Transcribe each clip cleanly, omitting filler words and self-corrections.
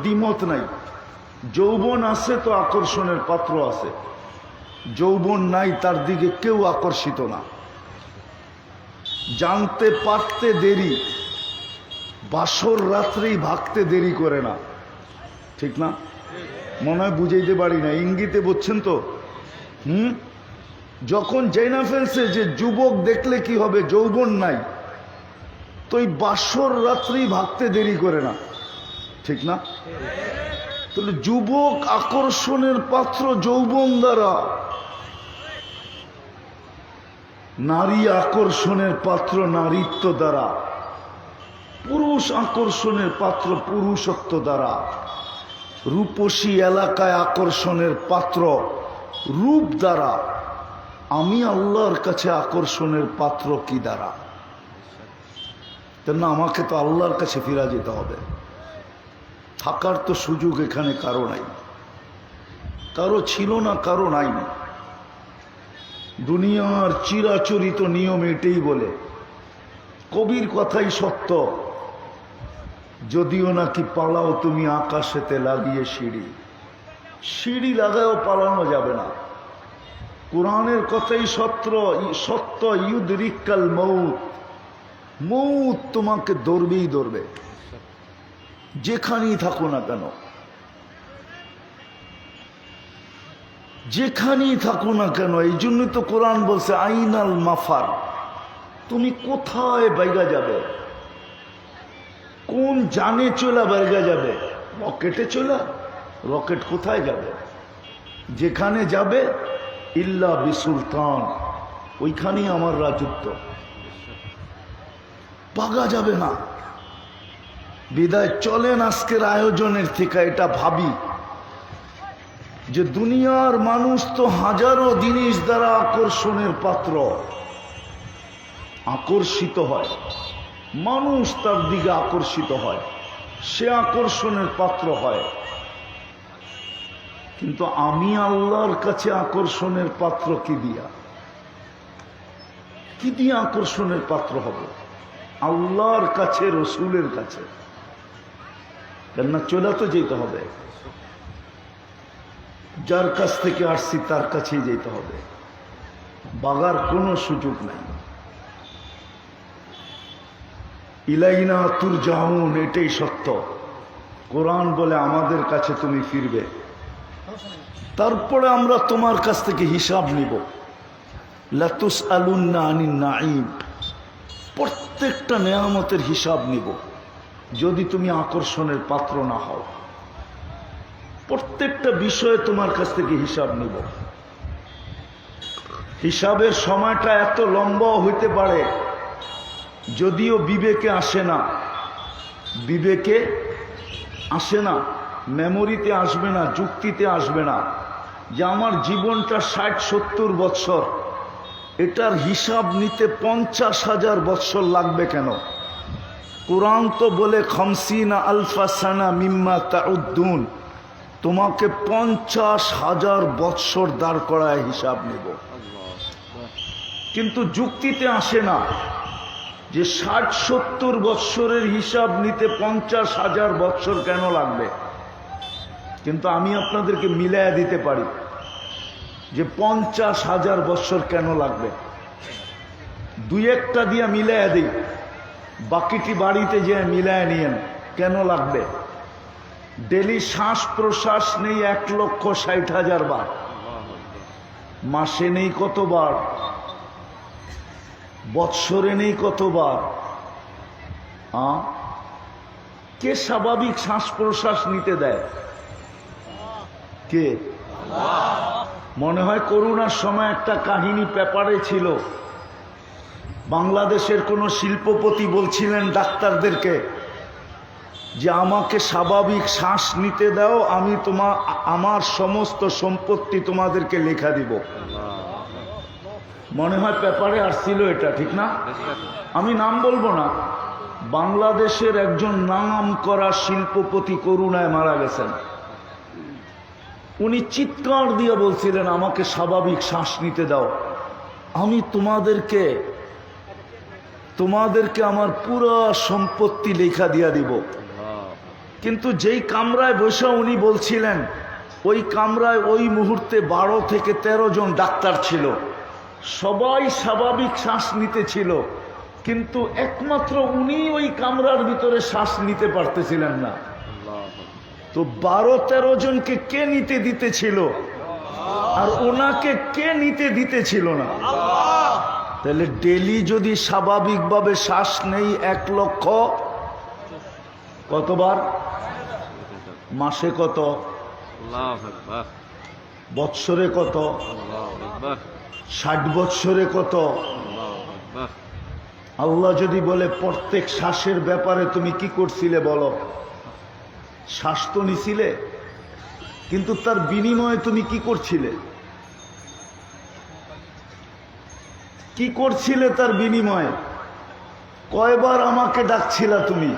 দ্বিমত নাই। যৌবন আছে তো আকর্ষণের পাত্র আছে, যৌবন নাই তার দিকে কেউ আকর্ষিত না। জানতে পারতে দেরি, বাসর রাত্রেই ভাগতে দেরি করে না, ঠিক না? মনে হয় বুঝাইতে পারি না, ইঙ্গিতে বুঝছেন তো? যখন জেনে ফেলছে যে যুবক দেখলে কি হবে, যৌবন নাই, তো এই বাসর রাত্রেই ভাগতে দেরি করে না, ঠিক না? তাহলে যুবক আকর্ষণের পাত্র যৌবন দ্বারা, নারী আকর্ষণের পাত্র নারীত্ব দ্বারা, পুরুষ আকর্ষণের পাত্র পুরুষত্ব দ্বারা, রূপসী এলাকায় আকর্ষণের পাত্র রূপ দ্বারা। আমি আল্লাহর কাছে আকর্ষণের পাত্র কি দ্বারা? না, আমাকে তো আল্লাহর কাছে ফিরে যেতে হবে। থাকার তো সুযোগ এখানে কারো নাই, কারো ছিল না, কারো নাই। দুনিয়ার চিরাচরিত নিয়ম এটাই বলে, কবির কথাই সত্য, যদিও নাকি পালাও তুমি আকাশেতে লাগিয়ে সিঁড়ি, সিঁড়ি লাগায়ও পালানো যাবে না। কোরআনের কথাই সত্য, ইউদরিকাল মউত, মউত তোমাকে ধরবেই ধরবে, যেখানেই থাকো না কেন, যেখানেই থাকো না কেন। এই জন্যই তো কোরআন বলছে আইনাল মাফার, তুমি কোথায় বাইগা যাবে, কোন জানে চলা বাইগা যাবে? রকেটে চলা, রকেট কোথায় যাবে? যেখানে যাবে ইল্লা বিসুলতান, ওইখানেই আমার রাজত্ব, পাগা যাবে না। বিদায় চলেন আজকের আয়োজনের থেকে এটা ভাবি যে দুনিয়ার মানুষ তো হাজারো জিনিস দ্বারা আকর্ষণের পাত্র, আকর্ষিত হয়, মানুষ তার দিকে আকর্ষিত হয়, সে আকর্ষণের পাত্র হয়। কিন্তু আমি আল্লাহর কাছে আকর্ষণের পাত্র কি দিয়া? কি দিয়ে আকর্ষণের পাত্র হব? আল্লাহর কাছে, রসুলের কাছে। কেননা চলে তো যেতে হবে, যার কাছ থেকে আসছি তার কাছেই যেতে হবে, বাগার কোনো সুযোগ নাই। ইলাইনা তুরজাউন, এটাই সত্য। কোরআন বলে আমাদের কাছে তুমি ফিরবে, তারপরে আমরা তোমার কাছ থেকে হিসাব নিব। লাতুসআলুন্না আনিন নাঈম, প্রত্যেকটা নেয়ামতের হিসাব নিব যদি তুমি আকর্ষণের পাত্র না হও। প্রত্যেকটা বিষয়ে তোমার কাছ থেকে হিসাব নিব। হিসাবের সময়টা এত লম্বা হইতে পারে, যদিও বিবেকে আসে না, বিবেকে আসে না, মেমোরিতে আসবে না, যুক্তিতে আসবে না যে আমার জীবনটা 60-70 বৎসর, এটার হিসাব নিতে 50,000 বৎসর লাগবে কেন? কুরআন তো বলে 50 আলফা সানা মিম্মা তাউদ্দুন, তোমাকে 50,000 বৎসর দাঁড় করায় হিসাব নেব। কিন্তু যুক্তিতে আসে না যে 60-70 বৎসরের হিসাব নিতে 50,000 বৎসর কেন লাগবে। কিন্তু আমি আপনাদেরকে মিলাইয়া দিতে পারি যে 50,000 বৎসর কেন লাগবে। দুই একটা দিয়ে মিলাইয়া দিই, বাকিটি বাড়িতে যে মিলাইয়া নিয়েন কেন লাগবে। ডেলি শ্বাস প্রশ্বাস নেই 1,60,000 বার, মাসে নেই কতবার, বৎসরে নেই কতবার। কে স্বাভাবিক শ্বাস প্রশ্বাস নিতে দেয়? কে? মনে হয় করোনার সময় একটা কাহিনী পেপারে ছিল, বাংলাদেশের কোন শিল্পপতি বলছিলেন ডাক্তারদেরকে যে আমাকে স্বাভাবিক শ্বাস নিতে দাও, আমি আমার সমস্ত সম্পত্তি তোমাদেরকে লেখা দিব। মনে হয় পেপারে আসছিল এটা, ঠিক না? আমি নাম বলবো না। বাংলাদেশের একজন নাম করা শিল্পপতি করোনায় মারা গেছেন। উনি চিৎকার দিয়ে বলছিলেন আমাকে স্বাভাবিক শ্বাস নিতে দাও, আমি তোমাদেরকে আমার পুরো সম্পত্তি লেখা দিয়া দিব। কিন্তু যেই কামরায় বসে উনি বলছিলেন, ওই কামরায় ওই মুহূর্তে 12 থেকে 13 জন ডাক্তার ছিল, সবাই স্বাভাবিক শ্বাস নিতেছিল, কিন্তু একমাত্র উনি ওই কামরার ভিতরে শ্বাস নিতে পারতেছিলেন না। তো 12-13 জনকে কে নিতে দিতেছিল আর ওনাকে কে নিতে দিতেছিল না? তাহলে ডেলি যদি স্বাভাবিকভাবে শ্বাস নেই 1 লক্ষ, কতবার? মাসে কত? বৎসরে কত? 60 বৎসরে কত? আল্লাহ যদি বলে প্রত্যেক শ্বাসের ব্যাপারে তুমি কি করছিলে বলো? শ্বাস তো নিছিলে, কিন্তু তার বিনিময়ে তুমি কি করছিলে? কি করছিলে তার বিনিময়ে? কয়বার আমাকে ডাকছিলা তুমি?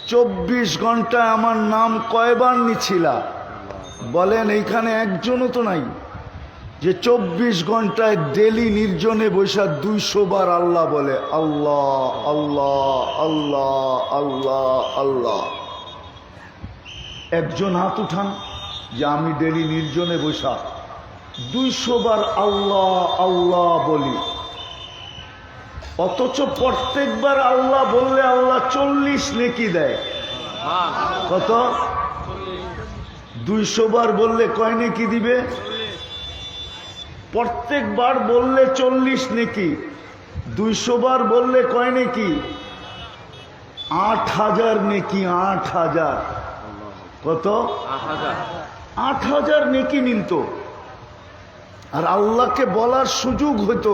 24 ঘন্টায় আমার নাম কয়বার নিছিলা? বলেন, এইখানে একজনও তো নাই যে 24 ঘন্টায় ডেলি নির্জনে বৈশা 200 বার আল্লাহ বলে, আল্লাহ আল্লাহ আল্লাহ আল্লাহ আল্লাহ। একজন হাত উঠান যে আমি ডেলি নির্জনে বৈশা 200 বার আল্লাহ আল্লাহ বলি। অথচ প্রত্যেকবার আল্লাহ বললে আল্লাহ 40 নেকি দেয়। কত? 200 বার বললে কয় নেকি দিবে? প্রত্যেকবার বললে 40 নেকি, 200 বার বললে কয় নেকি? 8000 নেকি। 8000। কত? 8000 নেকি মিলত। আর আল্লাহকে বলার সুযোগ হতো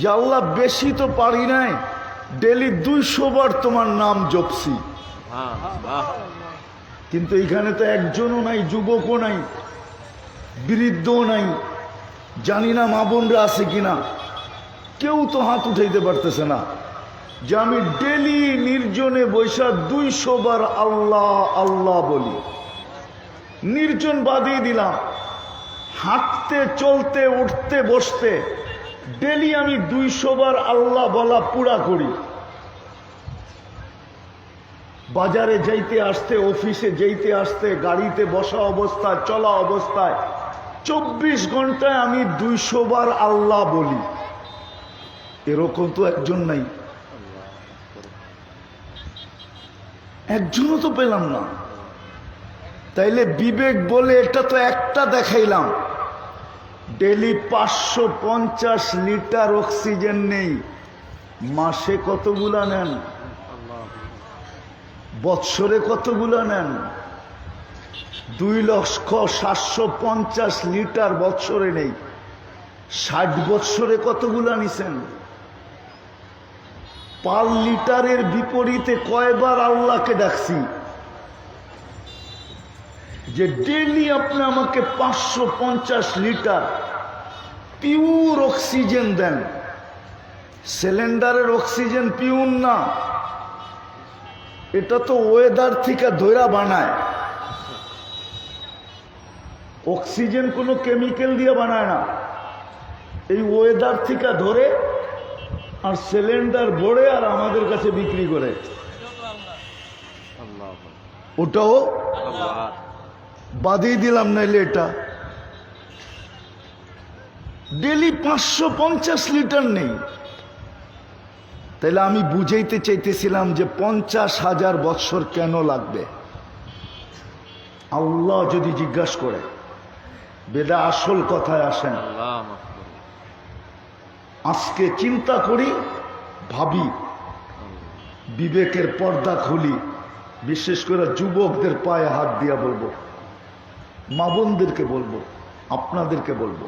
যে আল্লাহ বেশি তো পারি নাই, ডেলি 200 বার তোমার নাম জপছি। কিন্তু এখানে তো একজনও নাই, যুবকও নাই, বৃদ্ধও নাই, জানি না মা বোনরা আছে কিনা, কেউ তো হাত উঠাইতে পারতেছে না যে আমি ডেলি নির্জনে বৈশা 200 বার আল্লাহ আল্লাহ বলি। নির্জন বাদিয়ে দিলাম, হাঁটতে চলতে উঠতে বসতে ডেলি আমি 200 বার আল্লাহ বলা পুরা করি। বাজারে যাইতে আসতে, অফিসে যাইতে আসতে, গাড়িতে বসা অবস্থায়, চলা অবস্থায় 24 ঘন্টায় আমি 200 বার আল্লাহ বলি। এরকম তো একজন নাই, একজনও তো পেলাম না। তাইলে বিবেক বলে এটা তো একটা দেখাইলাম, ডেলি 550 লিটার অক্সিজেন নেই, মাসে কতগুলা নেন? বৎসরে কতগুলা নেন? 2,750,000 লিটার বৎসরে নেই। 60 বৎসরে কতগুলা নিছেন? পার লিটারের বিপরীতে কয়বার আল্লাহকে ডাকছি যে ডেলি আপনি আমাকে 550 লিটার পিওর অক্সিজেন দেন। সিলিন্ডারের অক্সিজেন পিওর না, এটা তো ওয়েদার থেকে ধৈরা বানায়। অক্সিজেন কোনো কেমিক্যাল দিয়ে বানায় না, এই ওয়েদার থেকে ধরে আর সিলিন্ডার ভরে আর আমাদের কাছে বিক্রি করে। ওটাও বাদিয়ে দিলাম, নাইলে এটা ডেলি 550 লিটার নেই। তাহলে আমি বুঝাইতে চাইতেছিলাম যে 50,000 বৎসর কেন লাগবে? আল্লাহ যদি জিজ্ঞাসা করে, বেদা আসল কথায় আসেন। আজকে চিন্তা করি, ভাবি, বিবেকের পর্দা খুলি, বিশেষ করে যুবকদের পায়ে হাত দিয়া বলবো, মা বোনদেরকে বলবো, আপনাদেরকে বলবো,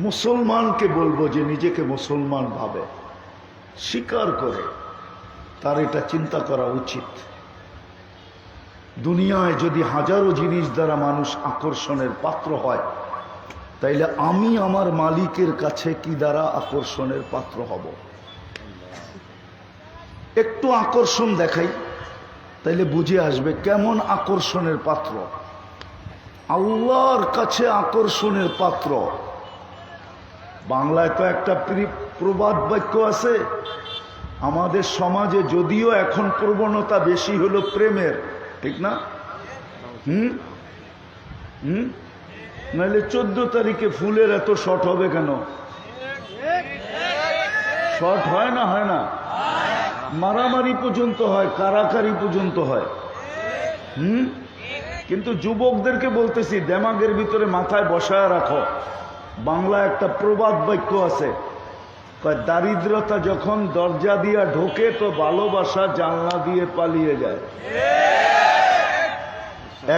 মুসলমানকে বলবো যে নিজেকে মুসলমান ভাবে, স্বীকার করে, তার এটা চিন্তা করা উচিত। দুনিয়ায় যদি হাজারো জিনিস দ্বারা মানুষ আকর্ষণের পাত্র হয়, তাইলে আমি আমার মালিকের কাছে কি দ্বারা আকর্ষণের পাত্র হব? একটু আকর্ষণ দেখাই, তাইলে বুঝে আসবে কেমন আকর্ষণের পাত্র। আল্লাহর কাছে আকর্ষণের পাত্র। বাংলায় তো একটা প্রবাদ বাক্য আছে, আমাদের সমাজে যদিও এখন প্রবণতা বেশি হলো প্রেমের, ঠিক না? নাহলে 14 তারিখে ফুলের এত শর্ট হবে কেন? শর্ট হয় না? হয় না? মারামারি পর্যন্ত হয়, কারাকারি পর্যন্ত হয়। কিন্তু যুবকদেরকে বলতেছি, দেমাগের ভিতরে মাথায় বসায় রাখো, বাংলা একটা প্রবাদ বাক্য আছে, দারিদ্রতা যখন দরজা দিয়া ঢোকে তো ভালোবাসা জানলা দিয়ে পালিয়ে যায়।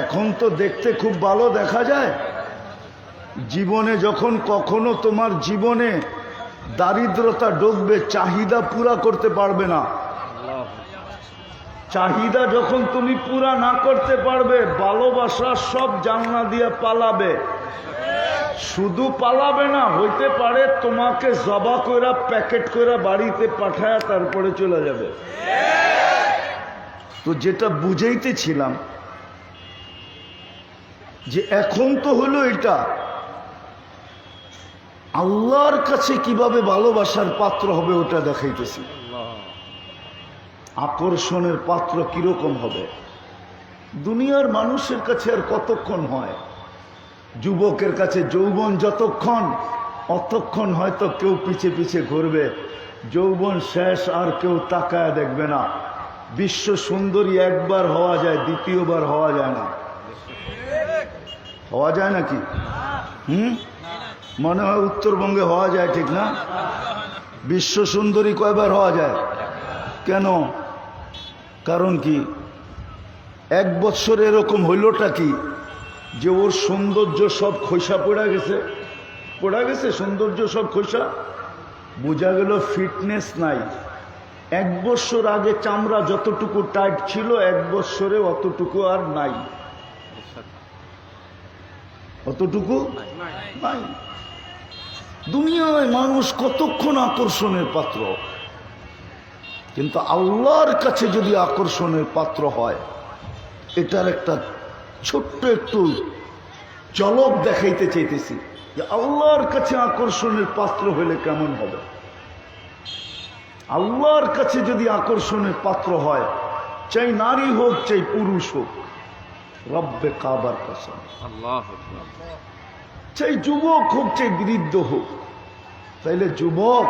এখন তো দেখতে খুব ভালো দেখা যায়, জীবনে যখন কখনো তোমার জীবনে দারিদ্রতা ঢুকবে, চাহিদা পুরা করতে পারবে না। চাহিদা যখন তুমি পুরা না করতে পারবে, ভালোবাসা সব জানলা দিয়ে পালাবে। শুধু পালাবে না, হইতে পারে তোমাকে জবা কইরা প্যাকেট কইরা বাড়িতে পাঠায় তারপরে চলে যাবে। তো যেটা বুঝাইতেছিলাম যে এখন তো হলো এটা, আল্লাহর কাছে কিভাবে ভালোবাসার পাত্র হবে ওটা দেখাইতেছি। আকর্ষণের পাত্র কিরকম হবে? দুনিয়ার মানুষের কাছে আর কতক্ষণ হয়? যুবকের কাছে যৌবন যতক্ষণ, অতক্ষণ হয়তো কেউ পিছে পিছে ঘুরবে, যৌবন শেষ আর কেউ তাকায় দেখবে না। বিশ্ব সুন্দরী একবার হওয়া যায়, দ্বিতীয়বার হওয়া যায় না। হওয়া যায় নাকি? মনে হয় উত্তরবঙ্গে হওয়া যায়, ঠিক না? বিশ্ব সুন্দরী কয়বার হওয়া যায়? কেন? কারণ কি? 1 বছর এরকম হইলটা কি যে ওর সৌন্দর্য সব খৈসা পড়া গেছে, সৌন্দর্য সব খৈসা, বোঝা গেল ফিটনেস নাই। 1 বছর আগে চামড়া যতটুকু টাইট ছিল, 1 বছরে অতটুকু আর নাই, অতটুকু নাই। দুনিয়ায় মানুষ কতক্ষণ আকর্ষণের পাত্র, কিন্তু আল্লাহর কাছে যদি আকর্ষণের পাত্র হয়, এটার একটা ছোট্ট একটু ঝলক দেখাইতে চাইতেছি যে আল্লাহর কাছে আকর্ষণের পাত্র হলে কেমন হবে। আল্লাহর কাছে যদি আকর্ষণের পাত্র হয়, চাই নারী হোক চাই পুরুষ হোক, রব্বে কাবার কসম, চাই যুবক হোক চাই বৃদ্ধ হোক, তাইলে যুবক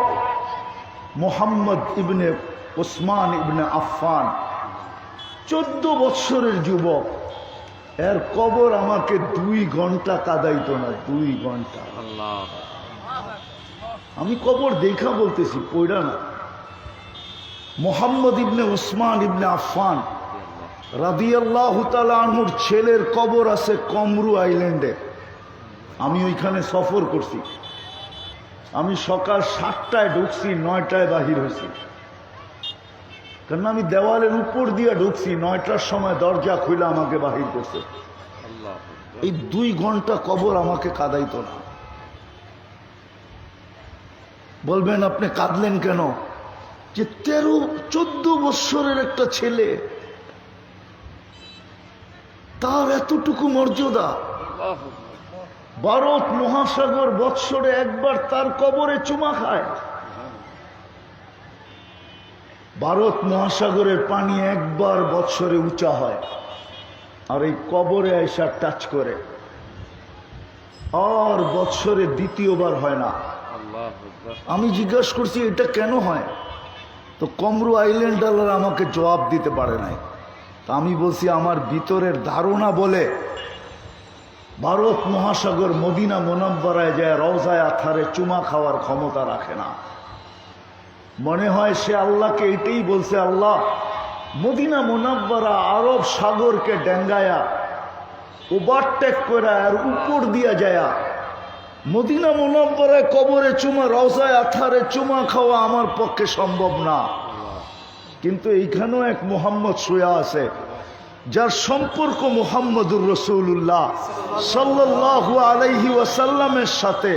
মোহাম্মদ ইবনে ওসমান ইবনে আফফান 14 বৎসরের যুবক, এর কবর আমাকে 2 ঘন্টা কাদাইতো না, 2 ঘন্টা। আমি কবর দেখা বলতেছি, পড়া না। মোহাম্মদ ইবনে ওসমান ইবনে আফফান রাদিয়াল্লাহু তাআলা আনহুর ছেলের কবর আছে কমরু আইল্যান্ডে। আমি ওইখানে সফর করছি। আমি সকাল 7টায় ঢুকছি, 9টায় বাহির হয়েছি, কারণ আমি দেওয়ালের উপর দিয়ে ঢুকছি। 9টার সময় দরজা খুলে আমাকে বাহির করছে। এই 2 ঘন্টা কবর আমাকে কাঁদাইতো না। বলবেন আপনি কাঁদলেন কেন? যে 13-14 বৎসরের একটা ছেলে, তার এতটুকু মর্যাদা। ভারত মহাসাগর বৎসরে একবার তার কবরে চুমা খায়। ভারত মহাসাগরের পানি একবার বৎসরে উঁচা হয়, আর এই কবরে আইসা টাচ করে, আর বৎসরে দ্বিতীয়বার হয় না। আমি জিজ্ঞাসা করছি এটা কেন হয়? তো কমরু আইল্যান্ডার আমাকে জবাব দিতে পারে নাই। তা আমি বলছি আমার ভিতরের ধারণা বলে ভারত মহাসাগর মদিনা মুনাব্বারায় যায় রওজায়ে আতহারে চুমা খাওয়ার ক্ষমতা রাখে না। মনে হয় সে আল্লাহকে এটাই বলছে, আল্লাহ মদিনা মুনাব্বারা আরব সাগরকে ডেঙ্গায়া ওভারটেক করে আর উপর দিয়া যায়া মদিনা মুনাব্বারায় কবরে চুমা, রওজায়ে আতহারে চুমা খাওয়া আমার পক্ষে সম্ভব না। কিন্তু এইখানেও এক মুহাম্মদ শুয়া আছে, যার সম্পর্ক মুহাম্মদুর রাসূলুল্লাহ সাল্লাল্লাহু আলাইহি ওয়াসাল্লামের সাথে।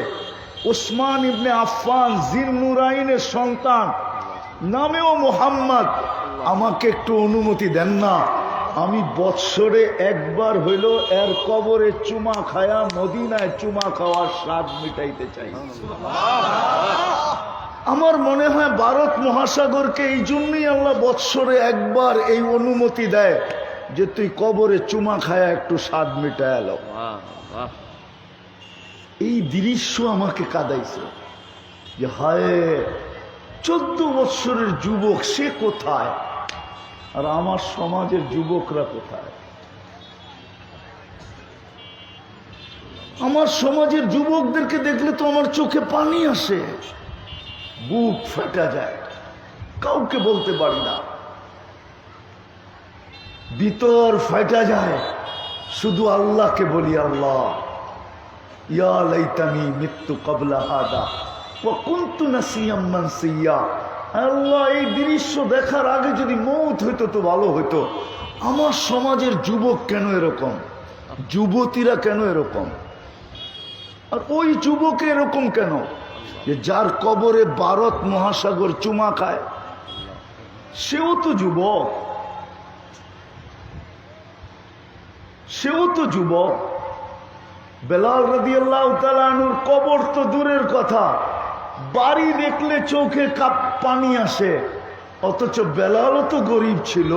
ওসমান ইবনে আফফান জিন্নুরাইনের সন্তান, নামেও মুহাম্মদ। আমাকে একটু অনুমতি দেন না, আমি বৎসরে একবার হইল এর কবরে চুমা খায়া মদিনায় চুমা খাওয়ার স্বাদ মিটাইতে চাই। আমার মনে হয় ভারত মহাসাগরকে এই জন্যই আল্লাহ বৎসরে একবার এই অনুমতি দেয় যে তুই কবরে চুমা খায়া একটু স্বাদ মিটায় এলো। এই দৃশ্য আমাকে কাঁদাইছে যে হায় 14 বৎসরের যুবক সে কোথায় আর আমার সমাজের যুবকরা কোথায়। আমার সমাজের যুবকদেরকে দেখলে তো আমার চোখে পানি আসে, বুক ফেটা যায়, কাউকে বলতে পারি না, ভিতর ফেটা যায়, শুধু আল্লাহকে বলি আল্লাহ ইয়া লাইতানি মিত্তু ক্বাবলা হাদা ওয়া কুনতু নাসিয়াম মানসিয়া। আল্লাহ এই দৃশ্য দেখার আগে যদি মওত হইতো তো ভালো হইতো। আমার সমাজের যুবক কেন এরকম, যুবতীরা কেন এরকম, আর ওই যুবক এরকম কেন যে যার কবরে ভারত মহাসাগর চুমা খায়, সেও তো যুবক, সেও তো যুবক। বেলাল রাদিয়াল্লাহু তাআলা আনহুর কবর তো দূরের কথা, বাড়ি দেখলে চোখে পানি আসে, অথচ বেলালও তো গরিব ছিল,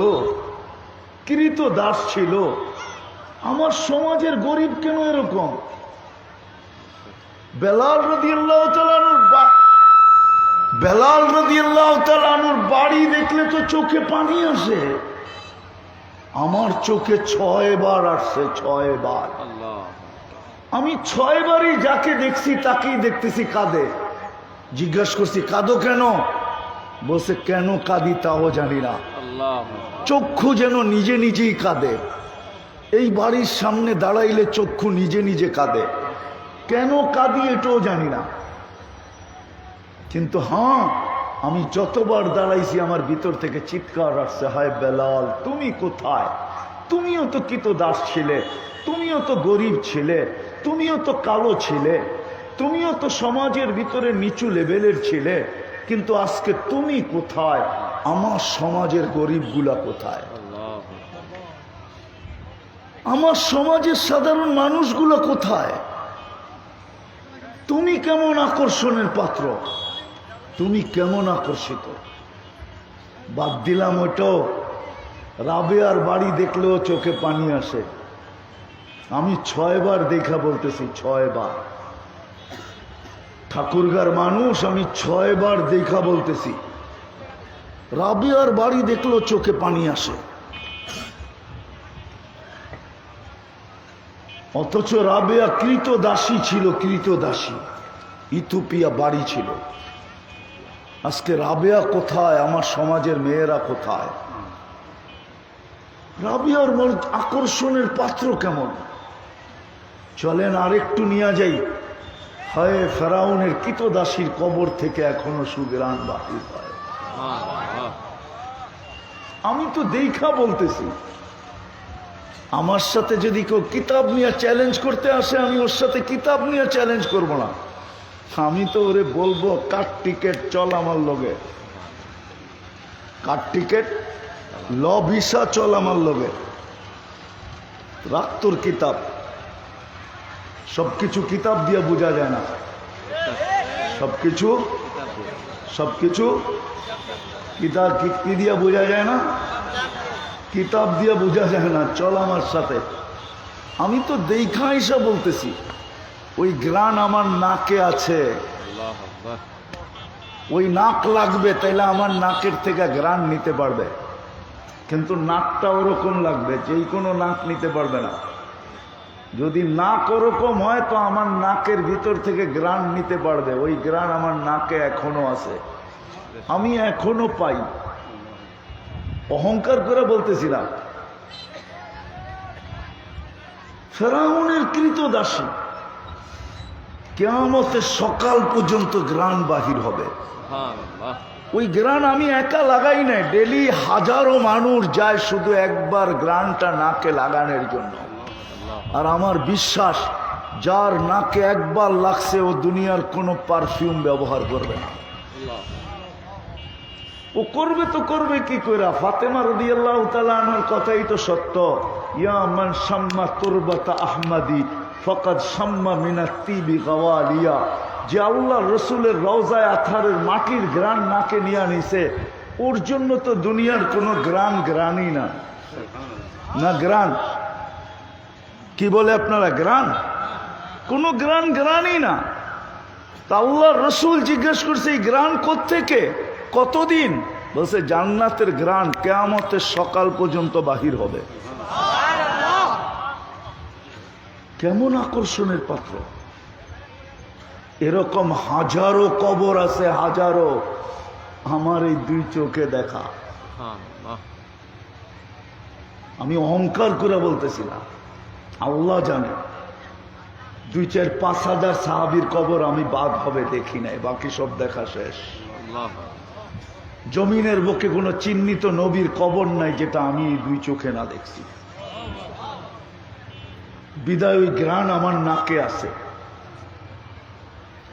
কৃতদাস ছিল। আমার সমাজের গরিব কেন এরকম? বেলাল রাদিয়াল্লাহু তাআলা আনহুর বাড়ি দেখলে তো চোখে পানি আসে, আমার চোখে 6 বার আসছে, 6 বার। আমি 6 বারই যাকে দেখছি তাকেই দেখতেছি কাঁদে। জিজ্ঞাসা করছি কাঁদো কেন? বলছে কেন কাঁদি তাও জানি না, চক্ষু যেন নিজে নিজেই কাঁদে। এই বাড়ির সামনে দাঁড়াইলে চক্ষু নিজে নিজে কাঁদে, কেন কাঁদি এটাও জানি না। কিন্তু হ্যাঁ, আমি যতবার দাঁড়াইছি আমার ভিতর থেকে চিৎকার আসছে, হায় বেলাল তুমি কোথায়? তুমিও তো কৃতদাস ছিলে, তুমিও তো গরিব ছিলে, তুমিও তো কালো ছিলে, তুমিও তো সমাজের ভিতরে নিচু লেভেলের ছিলে, কিন্তু আজকে তুমি কোথায়? আমার সমাজের গরিবগুলা কোথায়? আমার সমাজের সাধারণ মানুষগুলো কোথায়? তুমি কেমন আকর্ষণের পাত্র, তুমি কেমন আকর্ষিত? বাদ দিলাম ওটাও, রাবেয়ার বাড়ি দেখলেও চোখে পানি আসে। আমি 6 বার দেখা বলতেছি, 6 বার। ঠাকুরগার মানুষ, আমি 6 বার দেখা বলতেছি, রাবেয়ার বাড়ি দেখলেও চোখে পানি আসে। অথচ রাবেয়া কৃতদাসী ছিল, কৃতদাসী, ইথিওপিয়া বাড়ি ছিল। আজকে রাবেয়া কোথায়? আমার সমাজের মেয়েরা কোথায়? রাবেয়ার আকর্ষণের পাত্র কেমন? চলেন আরেকটু নিয়ে যাই, হয় ফেরাউনের কৃতদাসীর কবর থেকে এখনো সুগ্রাণ বাহির হয়। আমি তো দেখা বলতেছি, আমার সাথে যদি কেউ কিতাব নিয়ে চ্যালেঞ্জ করতে আসে, আমি ওর সাথে কিতাব নিয়ে চ্যালেঞ্জ করব না। আমি তো ওরে বলবো কাট টিকেট চল আমার লগে, কাট টিকেট ল ভিসা চল আমার লগে, রাখ তোর কিতাব। সবকিছু কিতাব দিয়ে বোঝা যায় না, সবকিছু কিতাব কি দিয়ে বোঝা যায় না, কিতাব দিয়ে বোঝা যায় না, চল আমার সাথে। আমি তো দেখা হিসা বলতেছি, ওই গ্রান আমার নাকে আছে, ওই নাক লাগবে, তাইলে আমার নাকের থেকে গ্রান নিতে পারবে। কিন্তু নাকটা ওরকম লাগবে, যেই কোনো নাক নিতে পারবে না। যদি নাক ওরকম হয় তো আমার নাকের ভিতর থেকে গ্রান নিতে পারবে, ওই গ্রান আমার নাকে এখনো আছে, আমি এখনো পাই। অহংকার করে বলতেছিলাম। ফেরাউনের কৃতদাসী কিয়ামতের সকাল পর্যন্ত গ্রান বাহির হবে। ওই গ্রান আমি একা লাগাই নাই, ডেলি হাজারো মানুষ যায় শুধু একবার গ্রানটা নাকে লাগানোর জন্য। আর আমার বিশ্বাস, যার নাকে একবার লাগছে ও দুনিয়ার কোনো পারফিউম ব্যবহার করবে না। ও করবে তো করবে কি করে? ফাতেমা রাদিয়াল্লাহু তাআলা আনহার কথাই তো সত্য, ইয়া মান শাম্মা তুরবাতা আহমাদি ফাকাদ শাম্মা মিনাত তিবি গাওয়ালিয়া। যে আল্লাহ রসুলের রওজায় আথারের মাটির গ্রান নাকে নিয়ে নিছে, ওর জন্য তো দুনিয়ার কোনো গ্রানই না। না গ্রান কি বলে আপনারা, গ্রান? কোনো গ্রানই না। তা আল্লাহ রসুল জিজ্ঞেস করছে এই গ্রান কোত্থেকে, কতদিন? বলছে জান্নাতের গ্রান কিয়ামতের সকাল পর্যন্ত বাহির হবে। কেমন আকর্ষণের পাত্র! এরকম হাজারো কবর আছে, হাজারো, আমার এই দুই চোখে দেখা। আমি অহংকার করে বলতেছি না, আল্লাহ জানে। 2-4-5 হাজার সাহাবীর কবর আমি বাদ হবে দেখি নাই, বাকি সব দেখা শেষ। জমিনের বুকে কোনো চিহ্নিত নবীর কবর নাই যেটা আমি এই দুই চোখে না দেখছি। বিদায় ওই গ্রান আমার নাকে আছে।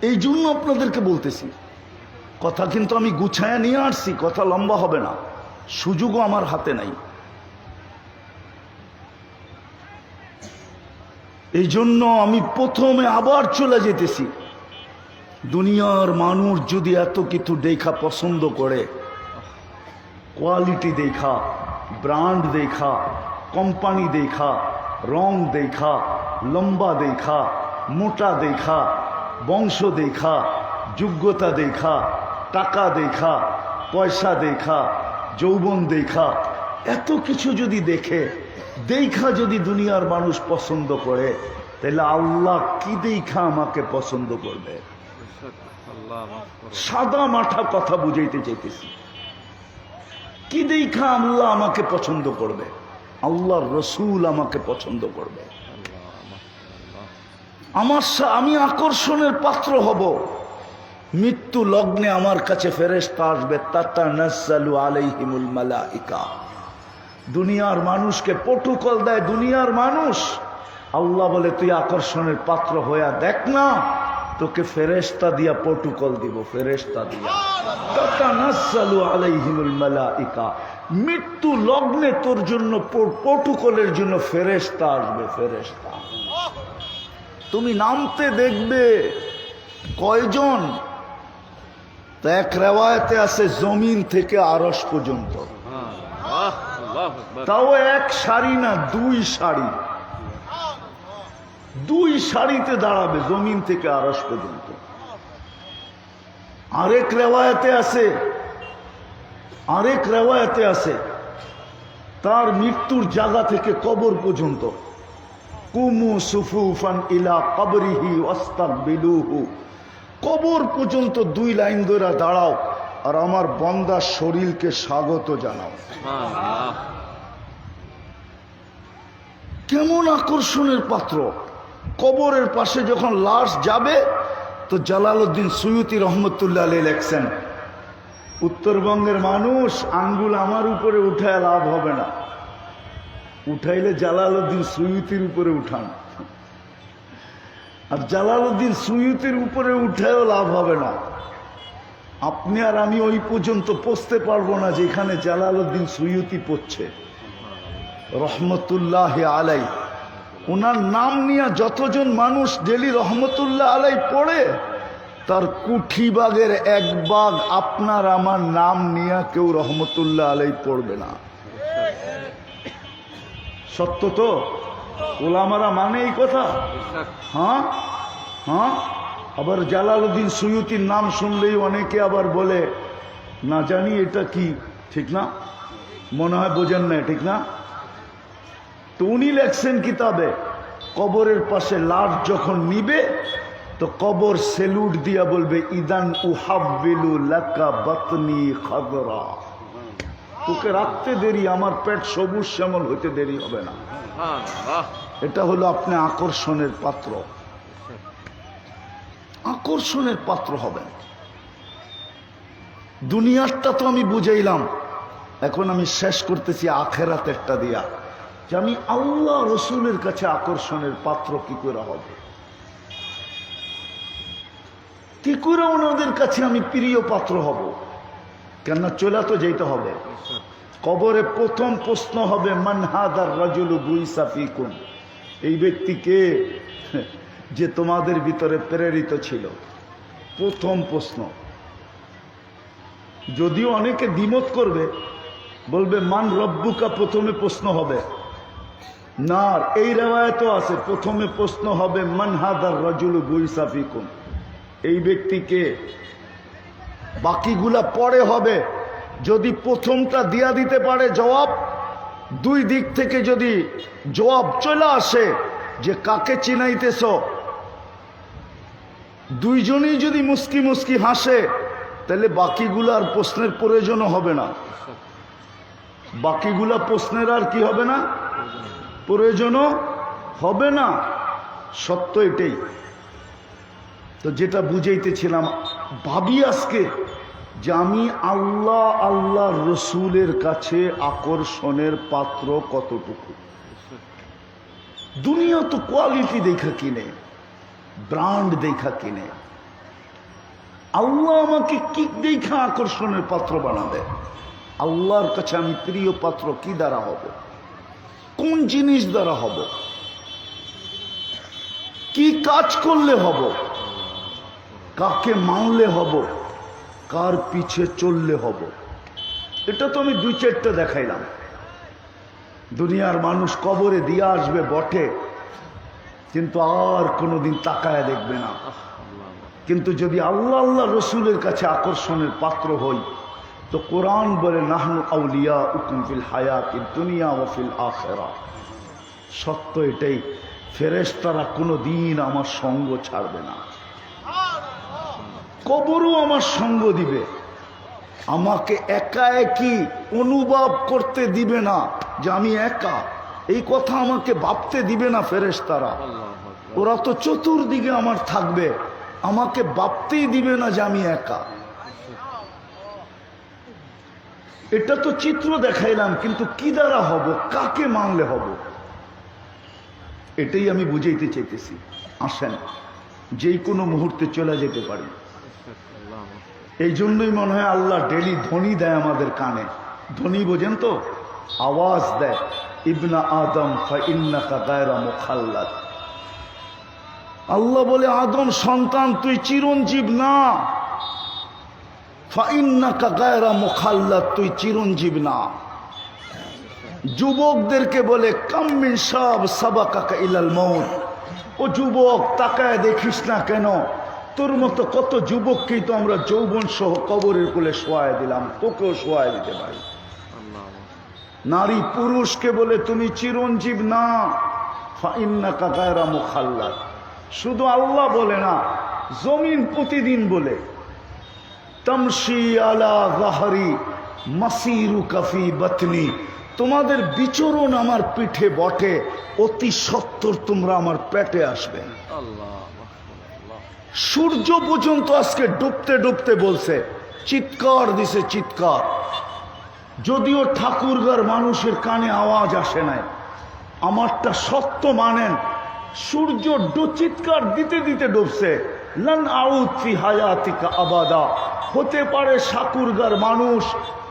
এই জন্য আপনাদেরকে বলতেছি, কথা কিন্তু আমি গুছায়া নিয়ে আসছি, কথা লম্বা হবে না, সুযোগও আমার হাতে নাই। এই জন্য আমি প্রথমে আবার চলে যেতেছি, দুনিয়ার মানুষ যদি এত কিছু দেখা পছন্দ করে, কোয়ালিটি দেখা, ব্র্যান্ড দেখা, কোম্পানি দেখা, রং দেখা, লম্বা দেখা, মোটা দেখা, বংশ দেখা, যোগ্যতা দেখা, টাকা দেখা, পয়সা দেখা, যৌবন দেখা, এত কিছু যদি দেখা যদি দুনিয়ার মানুষ পছন্দ করে, তাহলে আল্লাহ কি দেখা আমাকে পছন্দ করবে? সাদা মাঠা কথা বুঝাইতে চাইতেছি। কি দেখা আল্লাহ আমাকে পছন্দ করবে? আল্লাহর রসুল আমাকে পছন্দ করবে। আমি আকর্ষণের পাত্র হব। মৃত্যু লগ্নে আমার কাছে ফেরেশতা আসবে, তাতানাজ্জালু আলাইহিমুল মালাইকা। দুনিয়ার মানুষকে প্রটোকল দেয় দুনিয়ার মানুষ। আল্লাহ বলে তুই আকর্ষণের পাত্র হইয়া দেখ না, তোকে ফেরেশতা দিয়া প্রটোকল দিব, ফেরেশতা দিয়া। তাতানাজ্জালু আলাইহিমুল মালাইকা। মৃত্যু লগ্নে তোর জন্য প্রটোকলের জন্য ফেরেশতা আসবে, ফেরেশতা। তুমি নামতে দেখবে কয়জন? তো এক রেওয়ায়েতে আছে জমিন থেকে আরশ পর্যন্ত, তাও এক সারি না, 2 সারি, 2 সারিতে দাঁড়াবে জমিন থেকে আরশ পর্যন্ত। আরেক রেওয়ায়েতে আছে তার মৃত্যুর জায়গা থেকে কবর পর্যন্ত, কুমু সুফুফান ইলা কবরিহি ওয়াস্তাকবিলুহু। কবর পর্যন্ত 2 লাইন ধরে দাঁড়াও আর আমার বান্দার শরীরকে স্বাগত জানাও। কেমন আকর্ষণের পাত্র! কবরের পাশে যখন লাশ যাবে, তো জালালউদ্দিন সুয়ুতি রহমতুল্লাহ আলাইহি লেখছেন, উত্তরবঙ্গের মানুষ আঙ্গুল আমার উপরে উঠায় লাভ হবে না, উঠাইলে জালালউদ্দিন সুয়ুতির উপরে উঠান। আর জালালউদ্দিন সুয়ুতির উপরে উঠায়ও লাভ হবে না। আপনি আর আমি ওই পর্যন্ত পৌঁছতে পারবো না যেখানে জালালউদ্দিন সুয়ুতি পড়ছে রহমতুল্লাহ আলাই। ওনার নাম নিয়ে যতজন মানুষ ডেলি রহমতুল্লাহ আলাই পড়ে, তার কুঠিবাগের 1 ভাগ আপনার আমার নাম নিয়ে কেউ রহমতুল্লাহ আলাই পড়বে না। সত্য তো? ওলামারা মানে এই কথা? হ্যাঁ হ্যাঁ। আবার জালালউদ্দিন সুয়ুতির নাম শুনলেই অনেকে আবার বলে, না জানি এটা কি, ঠিক না? মনে হয় বোঝেন না, ঠিক না? তো উনি লেখছেন কিতাবে, কবরের পাশে লাশ যখন নিবে, তো কবর সেলুট দিয়া বলবে, ইদান উহাব্বিলু লাকা বাতনি খাদরা। তোকে রাখতে দেরি, আমার পেট সবুজ শ্যামল হইতে দেরি হবে না। এটা হলো আপনি আকর্ষণের পাত্র। আকর্ষণের পাত্র হবেন। দুনিয়ারটা তো আমি বুঝাইলাম, এখন আমি শেষ করতেছি আখেরাতেরটা দিয়া, যে আমি আল্লাহ রসুলের কাছে আকর্ষণের পাত্র কি করে হবে, কি করে ওনাদের কাছে আমি প্রিয় পাত্র হব। কেননা চলে তো যেতে হবে। কবরে প্রথম প্রশ্ন হবে, মান হাদার রাজুলু বুইসা ফিকুম। এই ব্যক্তিকে যে তোমাদের ভিতরে প্রেরিত ছিল। প্রথম প্রশ্ন। যদিও অনেকে দ্বিমত করবে, বলবে মান রব্বুকা প্রথমে প্রশ্ন হবে না, এই রেওয়ায়েতও আছে প্রথমে প্রশ্ন হবে মান হাদার রাজুলু বুইসা ফিকুম, এই ব্যক্তিকে, বাকিগুলা পরে হবে। যদি প্রথমটা দিয়া দিতে পারে জবাব, দুই দিক থেকে যদি জবাব চলে আসে যে কাকে চিনাইতেছ, দুইজনই যদি মুস্কি মুস্কি হাসে, তাহলে বাকিগুলার প্রশ্নের প্রয়োজনও হবে না, বাকিগুলা প্রশ্নের আর কি হবে না, প্রয়োজনও হবে না। সত্য এটাই। তো যেটা বুঝাইতেছিলাম, ভাবি আজকে যে আমি আল্লাহ আল্লাহ রসুলের কাছে আকর্ষণের পাত্র কতটুকু। দুনিয়া তো কোয়ালিটি দেখা কিনে, ব্র্যান্ড দেখা কিনে, আল্লাহ আমাকে কি দেখা আকর্ষণের পাত্র বানাবে? আল্লাহর কাছে আমি প্রিয় পাত্র কি দ্বারা হব? কোন জিনিস দ্বারা হব? কি কাজ করলে হব? কাকে মানলে হব? কার পিছে চললে হব? এটা তো আমি দুই চারটা দেখাইলাম। দুনিয়ার মানুষ কবরে দিয়ে আসবে বটে, কিন্তু আর কোনোদিন তাকায় দেখবে না। কিন্তু যদি আল্লাহ আল্লাহ রসুলের কাছে আকর্ষণের পাত্র হই, তো কোরআন বলে নাহনু আউলিয়া উকুম ফিল হায়াতিদ দুনিয়া ওয়া ফিল আখিরাহ। সত্য এটাই, ফেরেশতারা কোনোদিন আমার সঙ্গ ছাড়বে না, কবরও আমার সঙ্গ দিবে, আমাকে একা একই অনুভব করতে দিবে না যে আমি একা, এই কথা আমাকে ভাবতে দিবে না ফেরেশতারা। ওরা তো চতুর্দিকে আমার থাকবে, আমাকে ভাবতেই দিবে না যে আমি একা। এটা তো চিত্র দেখাইলাম, কিন্তু কি দ্বারা হব, কাকে মানলে হব, এটাই আমি বুঝাইতে চাইতেছি। আসেন, যেই কোনো মুহূর্তে চলে যেতে পারি। এই জন্যই মনে হয় আল্লাহ ডেলি ধ্বনি দেয় আমাদের কানে। ধ্বনি বোঝেন তো, আওয়াজ দেয়, ইবনা আদম ফাইন্নাকা গায়রা মুখাল্লাদ। আল্লাহ বলে, আদম সন্তান তুই চিরঞ্জীব না, ফাইন্নাকা গায়রা মুখাল্লাদ, তুই চিরঞ্জীব না। যুবকদেরকে বলে কাম মিন শাব সাবাকাকা ইলাল মউত, ও যুবক তাকায় দেখিস না কেন, তোর মতো কত যুবককেই তো আমরা যৌবন সহ কবরের কোলে শোয়ায় দিলাম, তোকেও শোয়ায় দিতে পারি। নারী পুরুষকে বলে তুমি চিরঞ্জীব না, ফাইন্নাকা গায়রা মুখাল্লাদ। শুধু আল্লাহ বলে না, জমিন প্রতিদিন বলে, তামশি আলা যাহরি মাসিরুকা ফি বাতনি, তোমাদের বিচরণ আমার পিঠে বটে, অতি সত্বর তোমরা আমার পেটে আসবে। সূর্য পর্যন্ত আজকে ডুবতে ডুবতে বলছে, চিৎকার দিছে চিৎকার। যদিও ঠাকুরগার মানুষের কানে আওয়াজ আসে নাই, আমারটা সত্য মানেন, সূর্য চিৎকার দিতে দিতে ডুবছে। লান আউদ ফি হায়াতিকা আবাদা, হতে পারে ঠাকুরগার মানুষ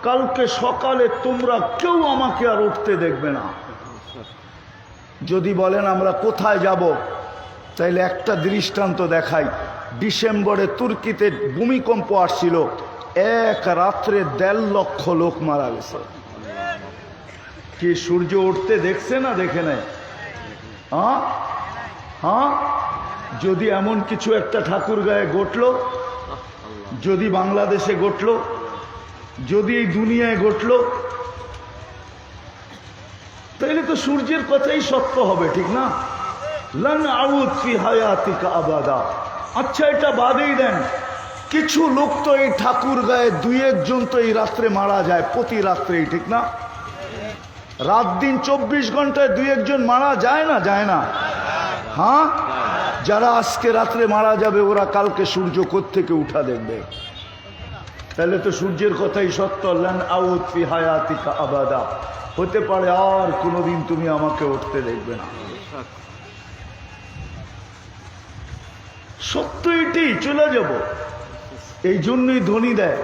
কালকে সকালে তোমরা কেউ আমাকে আর উঠতে দেখবে না। যদি বলেন আমরা কোথায় যাব, তাইলে একটা দৃষ্টান্ত দেখাই। ডিসেম্বরে তুর্কিতে ভূমিকম্প আসছিল, এক রাত্রে 1.5 লক্ষ লোক মারা গেছে। কি সূর্য উঠতে দেখছে না দেখে নাই? হ্যাঁ হ্যাঁ, যদি এমন কিছু একটা ঠাকুরগাঁয়ে ঘটলো, যদি বাংলাদেশে ঘটলো, যদি এই দুনিয়ায় ঘটলো, তাইলে তো সূর্যের কথাই সত্য হবে, ঠিক না? লান আউদ ফি হায়াতিকা আবাদা। আচ্ছা, এটা বাদেই দেন, কিছু লোক তো এই ঠাকুরগাঁয়ে 2-1 তো এই রাত্রে মারা যায়, প্রতি রাত্রেই, ঠিক না? রাত দিন 24 ঘন্টায় 2-1 মারা যায় না, যায় না? হ্যাঁ, যারা আজকে রাত্রে মারা যাবে ওরা কালকে সূর্য কোত্থেকে উঠা দেখবে। তাহলে তো সূর্যের কথাই সত্য, লান আউদ ফি হায়াতিকা আবাদা। হতে পারে আর কোনোদিন তুমি আমাকে উঠতে দেখবে না। সত্য এটাই, চলে যাব। এই জন্যই ধ্বনি দেয়,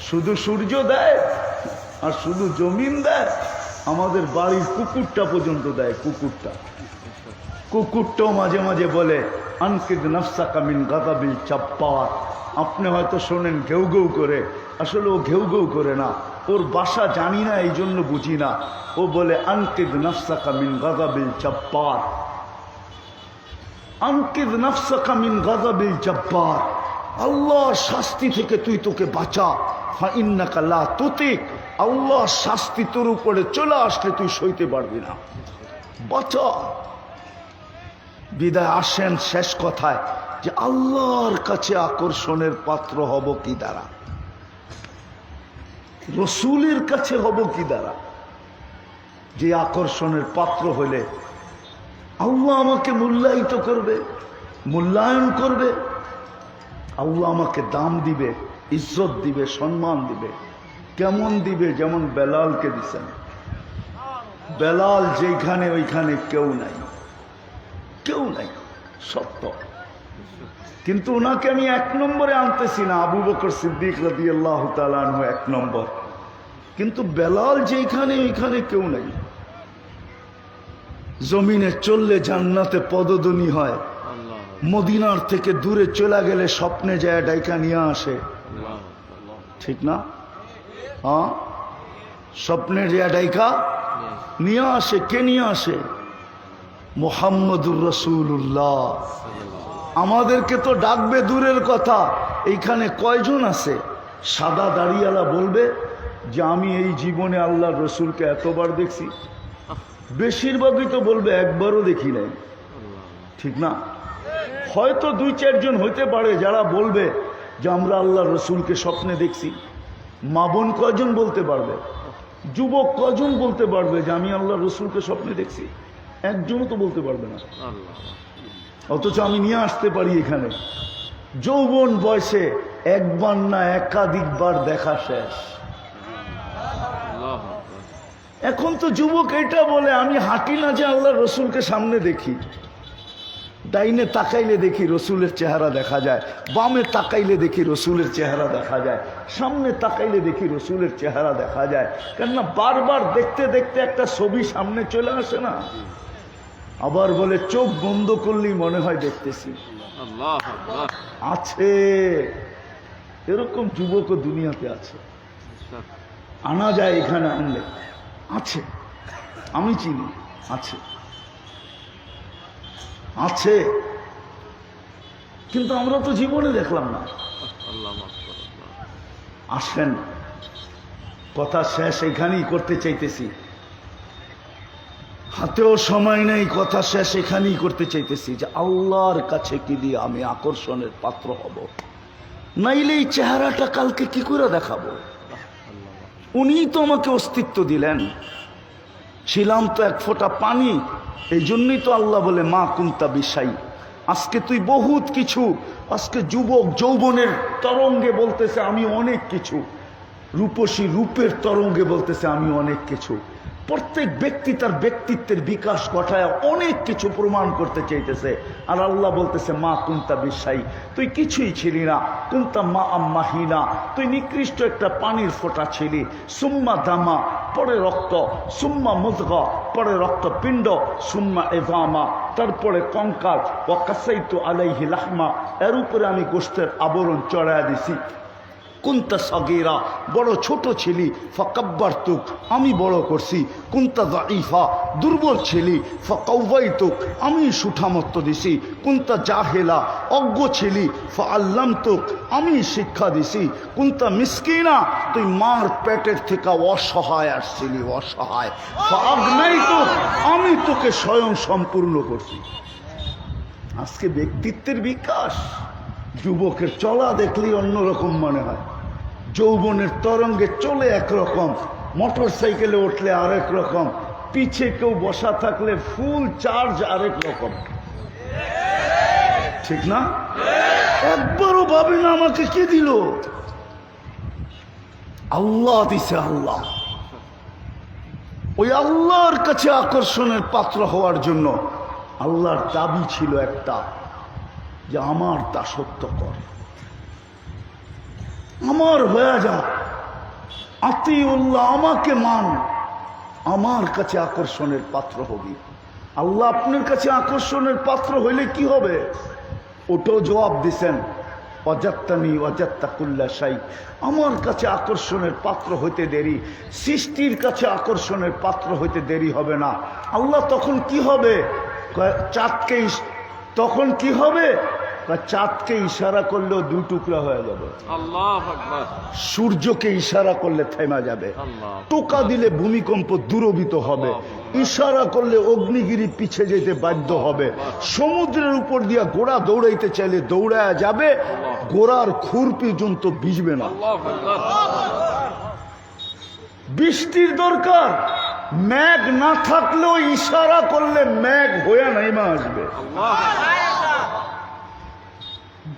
শুধু সূর্য দেয় আর শুধু জমিন দেয়, আমাদের বাড়ির কুকুরটা পর্যন্ত দেয়। কুকুরটাও মাঝে মাঝে বলে আনকিদ নাফসাকা মিন গাযাবিল জাব্বার। আপনি হয়তো শোনেন ঘেউ ঘেউ করে, আসলে ও ঘেউ ঘেউ করে না, ওর বাসা জানি না, এই জন্য বুঝি না। ও বলে আনকিদ নাফসাকা মিন গাযাবিল জাব্বার, আনকিদ নাফসাকা মিন গাযাবিল জাব্বার। আল্লাহর শাস্তি থেকে তুই তোকে বাঁচা। ফাইন্নাকা লা তুতিক, আল্লাহর শাস্তি তোর উপরে চলে আসলে তুই সইতে পারবি না, বাঁচা। বিদায় আসেন শেষ কথায় যে আল্লাহর কাছে আকর্ষণের পাত্র হব কি দ্বারা, রসুলের কাছে হব কি দ্বারা। যে আকর্ষণের পাত্র হলে আল্লাহ আমাকে মূল্যায়িত করবে, মূল্যায়ন করবে, আল্লাহ আমাকে দাম দিবে, ইজ্জত দিবে, সম্মান দিবে। কেমন দিবে? যেমন বেলালকে দিছেন। বেলাল যেখানে ওইখানে কেউ নাই, কেউ নাই, সত্য। কিন্তু ওনাকে আমি এক নম্বরে আনতেছি না, আবু বকর সিদ্দিক রাদিয়াল্লাহু তাআলা আনহু এক নম্বর। কিন্তু বেলাল যেখানে ওইখানে কেউ নাই। জমিনে চললে জান্নাতে পদধ্বনি হয়, মদিনার থেকে দূরে চলে গেলে স্বপ্নে যায় ডাইকা নিয়ে আসে, ঠিক না? হ্যাঁ, স্বপ্নে যায় ডাইকা নিয়ে আসে। কে নিয়ে আসে? মুহাম্মদুর রাসূলুল্লাহ। আমাদেরকে তো ডাকবে দূরের কথা, এইখানে কয়জন আছে? সাদা দাড়িওয়ালা বলবে যে আমি এই জীবনে আল্লাহর রসুলকে এতবার দেখছি। বেশিরভাগই তো বলবে একবারও দেখি নাই, ঠিক না? হয়তো দুই চারজন হইতে পারে যারা বলবে যে আমরা আল্লাহর রসুলকে স্বপ্নে দেখছি। মা বোন কয়জন বলতে পারবে? যুবক কয়জন বলতে পারবে যে আমি আল্লাহর রসুলকে স্বপ্নে দেখছি? একজনও তো বলতে পারবে না। অথচ আমি নিয়ে আসতে পারি এখানে। যৌবন বয়সে একবার না একাধিকবার দেখা শেষ। এখন তো যুবক এটা বলে আমি হাঁটি না যে আল্লাহ রসুলকে সামনে দেখি। ডাইনে তাকাইলে দেখি রসুলের চেহারা দেখা যায়, বামে তাকাইলে দেখি রসুলের চেহারা দেখা যায়, সামনে তাকাইলে দেখি রসুলের চেহারা দেখা যায়। কেননা বারবার দেখতে দেখতে একটা ছবি সামনে চলে আসে না? আবার বলে চোখ বন্ধ করলেই মনে হয় দেখতেছি। আছে, এরকম যুবকও দুনিয়াতে আছে, আনা যায় এখানে আনলে আছে, আমি চিনি, আছে আছে, কিন্তু আমরা তো জীবনে দেখলাম না। আসেন, কথা শেষ এখানেই করতে চাইতেছি, হাতেও সময় নেই, কথা শেষ এখানেই করতে চাইতেছি যে আল্লাহর কাছে কি দিয়ে আমি আকর্ষণের পাত্র হব, নাইলে এই চেহারাটা কালকে কি করে দেখাবো? উনিই তো আমাকে অস্তিত্ব দিলেন, ছিলাম তো এক ফোঁটা পানি। এই জন্যই তো আল্লাহ বলে মা কুন্তা বিশাই। আজকে তুই বহুত কিছু, আজকে যুবক যৌবনের তরঙ্গে বলতেছে আমি অনেক কিছু, রূপসী রূপের তরঙ্গে বলতেছে আমি অনেক কিছু। প্রত্যেক ব্যক্তি তার ব্যক্তিত্বের বিকাশ ঘটায় অনেক কিছু প্রমাণ করতে চাইতেছে। আর আল্লাহ বলতেছে মা কুন্তা বিশাই, তুই কিছুই ছিলি না, কুন্তা মা আম্মাহিনা, তুই নিকৃষ্ট একটা পানির ফোঁটা ছিলি। সুম্মা দামা, পরে রক্ত, সুম্মা মুদগা, পরে রক্তপিণ্ড, সুম্মা এভামা, তারপরে কঙ্কাল, ওয়াকাসাইতু আলাইহি লাহমা, এর উপরে আমি গোশতের আবরণ চড়াইয়া দিছি। কুন্তা সগীরা, বড় ছোট ছিলি, ফাকাব্বারতুক, আমি বড় করছি। কুন্তা দাঈফা, দুর্বল ছিলি, ফাকাওয়াইতুক, আমি সুঠামত্ব দিছি। কুন্তা জাহেলা, অজ্ঞ ছিলি, ফাআল্লামতুক, আমি শিক্ষা দিছি। কুন্তা মিসকিনা, তুই মার পেটের থেকে অসহায় আসছিলি, অসহায়। ফাআগনাইতুক, আমি তোকে স্বয়ং সম্পূর্ণ করছি। আজকে ব্যক্তিত্বের বিকাশ, যুবকের চলা দেখলেই অন্যরকম মনে হয়, যৌবনের তরঙ্গে চলে একরকম, মোটর সাইকেলে উঠলে আরেক রকম, পিছে কেউ বসা থাকলে ফুল চার্জ আরেক রকম, ঠিক না? একবারও ভাবে না আমাকে কে দিল? আল্লাহ দিছে। আল্লাহ, ওই আল্লাহর কাছে আকর্ষণের পাত্র হওয়ার জন্য আল্লাহর দাবি ছিল একটা, যে আমার দাসত্ব কর, আমার হয়ে যা, আতিউল্লাহ, আমাকে মান, আমার কাছে আকর্ষণের পাত্র হবি। আল্লাহ আপনার কাছে আকর্ষণের পাত্র হইলে কি হবে? ওটাও জবাব দিছেন, অজাত্তানি অজাত্তা কুল্লা শাই। আমার কাছে আকর্ষণের পাত্র হইতে দেরি, সৃষ্টির কাছে আকর্ষণের পাত্র হইতে দেরি হবে না। আল্লাহ তখন কি হবে? চাঁদকে তখন কি হবে? চাঁদকে ইশারা করলেও দুই টুকরা হয়ে যাবে, আল্লাহু আকবার। সূর্যকে ইশারা করলে থেমা যাবে, টোকা দিলে ভূমিকম্প দূরবিত হবে, ইশারা করলে অগ্নিগিরি পিছে যেতে বাধ্য হবে, সমুদ্রের উপর দিয়া ঘোড়া দৌড়াইতে চাইলে দৌড়ায়া যাবে, ঘোড়ার খুর পর্যন্ত ভিজবে না। বৃষ্টির দরকার, মেঘ না থাকলেও ইশারা করলে মেঘ হয়ে নাইমা আসবে।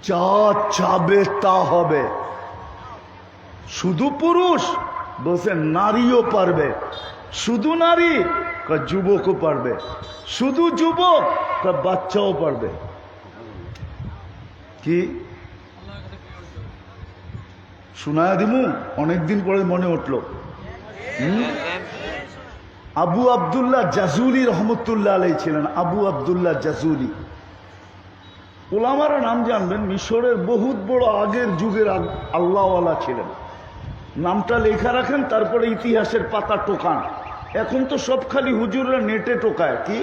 যা চাবে তা হবে। শুধু পুরুষ বলছে, নারীও পারবে। শুধু নারী, যুবকও পারবে। শুধু যুবক, বাচ্চাও পারবে। কি শোনায়া দিমু? অনেকদিন পরে মনে উঠলো। আবু আবদুল্লাহ জাজুলি রহমতুল্লাহ আলাই ছিলেন। আবু আবদুল্লাহ জাজুলি, ওলামারা নাম জানবেন, মিশরের বহুত বড় আগের যুগের আল্লাহওয়ালা ছিলেন। নামটা লেখা রাখেন, তারপরে ইতিহাসের পাতা টোকান। এখন তো সব খালি হুজুররা নেটে টোকায়। কি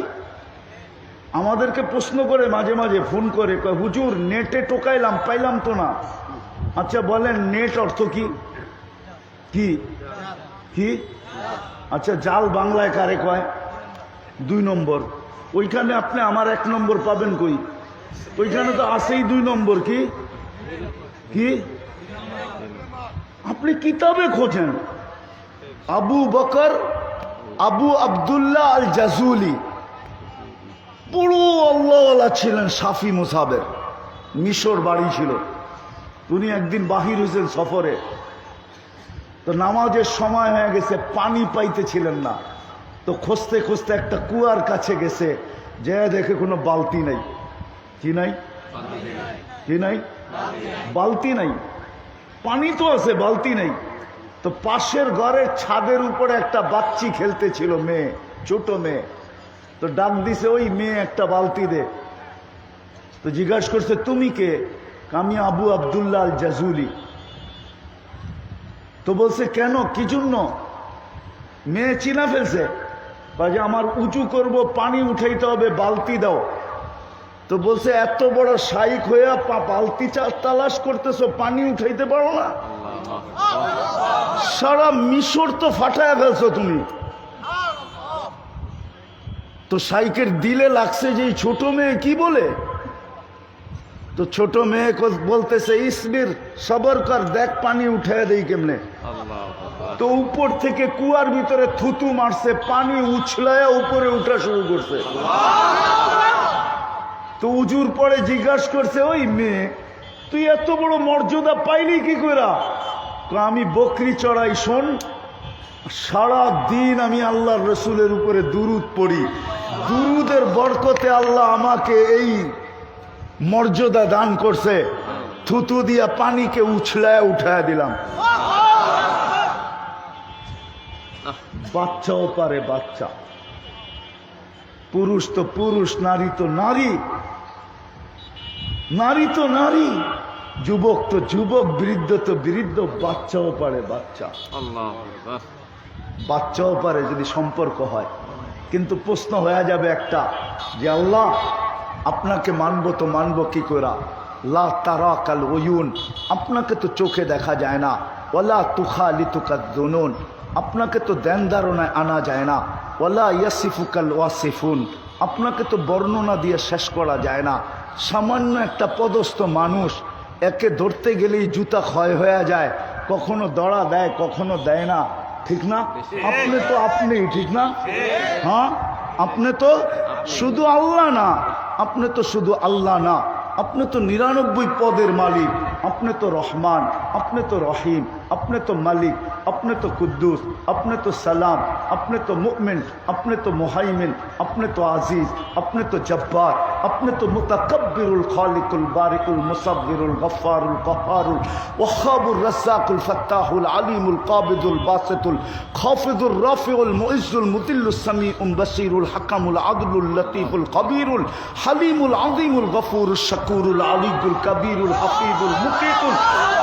আমাদেরকে প্রশ্ন করে মাঝে মাঝে ফোন করে, কয় হুজুর নেটে টোকাইলাম, পাইলাম তো না। আচ্ছা বলেন, নেট অর্থ কি? কি কি আচ্ছা, জাল বাংলায় কারে কয়? 2 নম্বর। ওইখানে আপনি আমার 1 নম্বর পাবেন কই? ওইখানে তো আছেই 2 নম্বর। কি কি আপনি কিতাবে খোঁজেন। আবু বকর আবু আবদুল্লাহ আল জাজুলি বড় আল্লাহওয়ালা ছিলেন, শাফি মুসাবের। মিশর বাড়ি ছিল। উনি একদিন বাহির হয়েছেন সফরে, তো নামাজের সময় হয়ে গেছে, পানি পাইতেছিলেন না। তো খুঁজতে খুঁজতে একটা কুয়ার কাছে গেছে, যে দেখে কোনো বালতি নাই। কি নাই? কি নাই? বালতি নাই। পানি তো আছে, বালতি নাই। তো পাশের ঘরের ছাদের উপরে একটা বাচ্চি খেলতেছিল, মেয়ে, ছোট মেয়ে। তো ডাক দিছে, ওই মেয়ে একটা বালতি দে। তো জিজ্ঞাসা করছে, তুমি কে? আমি আবু আবদুল্লাহ আল জাজুলি। তো বলছে, কেন, কি জন্য? মেয়ে চিনা ফেলছে, যে আমার উঁচু করব, পানি উঠাইতে হবে, বালতি দাও। তো বলছে, এত বড় শাইখ হইয়া বালতি তালাশ করতেছো, পানি উঠাইতে পারো না? সারা মিশর তো ফাটায় ফেলছো তুমি। তো শাইখের দিলে লাগছে যে এই ছোট মেয়ে কি বলে। তো ছোট মেয়ে বলতেছে, ইসবির, সবর কর, দেখ পানি উঠায় দেই কেমনে। তো উপর থেকে কুয়ার ভিতরে থুতু মারছে, পানি উছলায়া উপরে উঠা শুরু করছে। তো উজুর পরে জিজ্ঞাসা করছে, ওই মেয়ে, তুই এত বড় মর্যাদা পাইলি কি কইরা? আমি বকরি চড়াই, শোন, সারা দিন আমি আল্লাহর রসুলের উপরে দুরুদ পড়ি, দুরুদের বরকতে আল্লাহ আমাকে এই মর্যাদা দান করছে। থুতু দিয়া পানিকে উছলায় উঠায় দিলাম। বাচ্চাও পারে, বাচ্চা। পুরুষ তো পুরুষ, নারী তো নারী, নারী তো নারী, যুবক তো যুবক, বৃদ্ধ তো বৃদ্ধ, বাচ্চাও পারে, বাচ্চা। বাচ্চাও পারে যদি সম্পর্ক হয়। কিন্তু প্রশ্ন হয়ে যাবে একটা, যে আল্লাহ আপনাকে মানবো তো মানবো কি করে? লা তারা কাল ওয়ুন, আপনাকে তো চোখে দেখা যায় না। ওয়ালা তুখালিতুকাদ দুনুন, আপনাকে তো ধ্যান ধারণায় আনা যায় না। ওয়ালা ইয়াসিফুকাল ওয়াসিফুন, আপনাকে তো বর্ণনা দিয়ে শেষ করা যায় না। সামান্য একটা পদস্থ মানুষ, একে ধরতে গেলেই জুতা ক্ষয় হয়ে যায়, কখনো দড়া দেয়, কখনো দেয় না। ঠিক না? আপনি তো আপনিই, ঠিক না? হ্যাঁ, আপনি তো শুধু আল্লাহ না, আপনি তো শুধু আল্লাহ না, আপনি তো 99 পদের মালিক। আপনি তো রহমান, আপনি তো রহিম, আপনি তো মালিক, अपने तो कुद्दूस, अपने तो सलाम, अपने तो मुमिन, अपने तो मुहैमिन, अपने तो अजीज, अपने तो जब्बार, अपने तो मुतकब्बिरुल खालिकुल बारिकुल मुसव्विरुल गफ्फारुल क़ह्हारुल वह्हाबुर रज़्ज़ाकुल फ़त्ताहुल अलीमुल क़ाबिदुल बासितुल खाफ़िदुर राफ़िउल मुइज़्ज़ुल मुदिल्लुस समीउल बसीरुल हकमुल अदलुल लतीफ़ुल ख़बीरुल हलीमुल अज़ीमुल गफ़ूरुल शकूरुल अलीयुल कबीरुल हफ़ीज़ुल मुक़ीतुल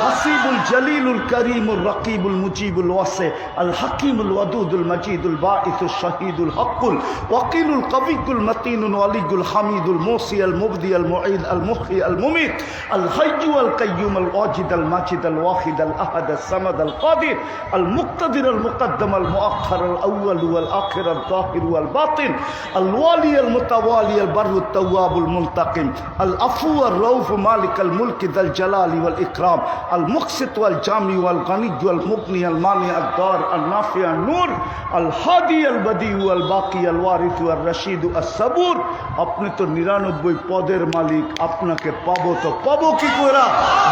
हसीबुल जलीलुल करीमुल रक़ीबुल मुजीबुल वासे अल हकीमुल वदूदुल मजीदुल बाइसुल शहीदुल हक़्क़ुल वकीलुल कवीयुल मतीनुल वलीयुल हमीदुल मूसी अल मुब्दी अल मुईद अल मुह्यी अल मुमीत अल हय्यु अल क़य्यूम अल वाजिद अल माजिद अल वाहिद अल अहद अल समद अल क़ादिर अल मुक़्तदिर अल मुक़द्दम अल मुअख्खर अल अव्वल वल आखिर अल ज़ाहिर वल बातिन अल वाली अल मुतवाली अल बर्रु तव्वाबुल मुंतक़िम अल अफ़ू अल रऊफ़ मालिक अल मुल्क ज़ल जलाली वल इकराम अल मुक़सित वल जामी वल गनी वल मुग़नी अल मानी अल दार अल नाफ़ि अल नूर अल हादी अल बदी अल बाकी अल वारिस अल रशीद अल सबूर। अपने तो 99 पदेर मालिक, আপনাকে পাবো তো পাবো কি করে,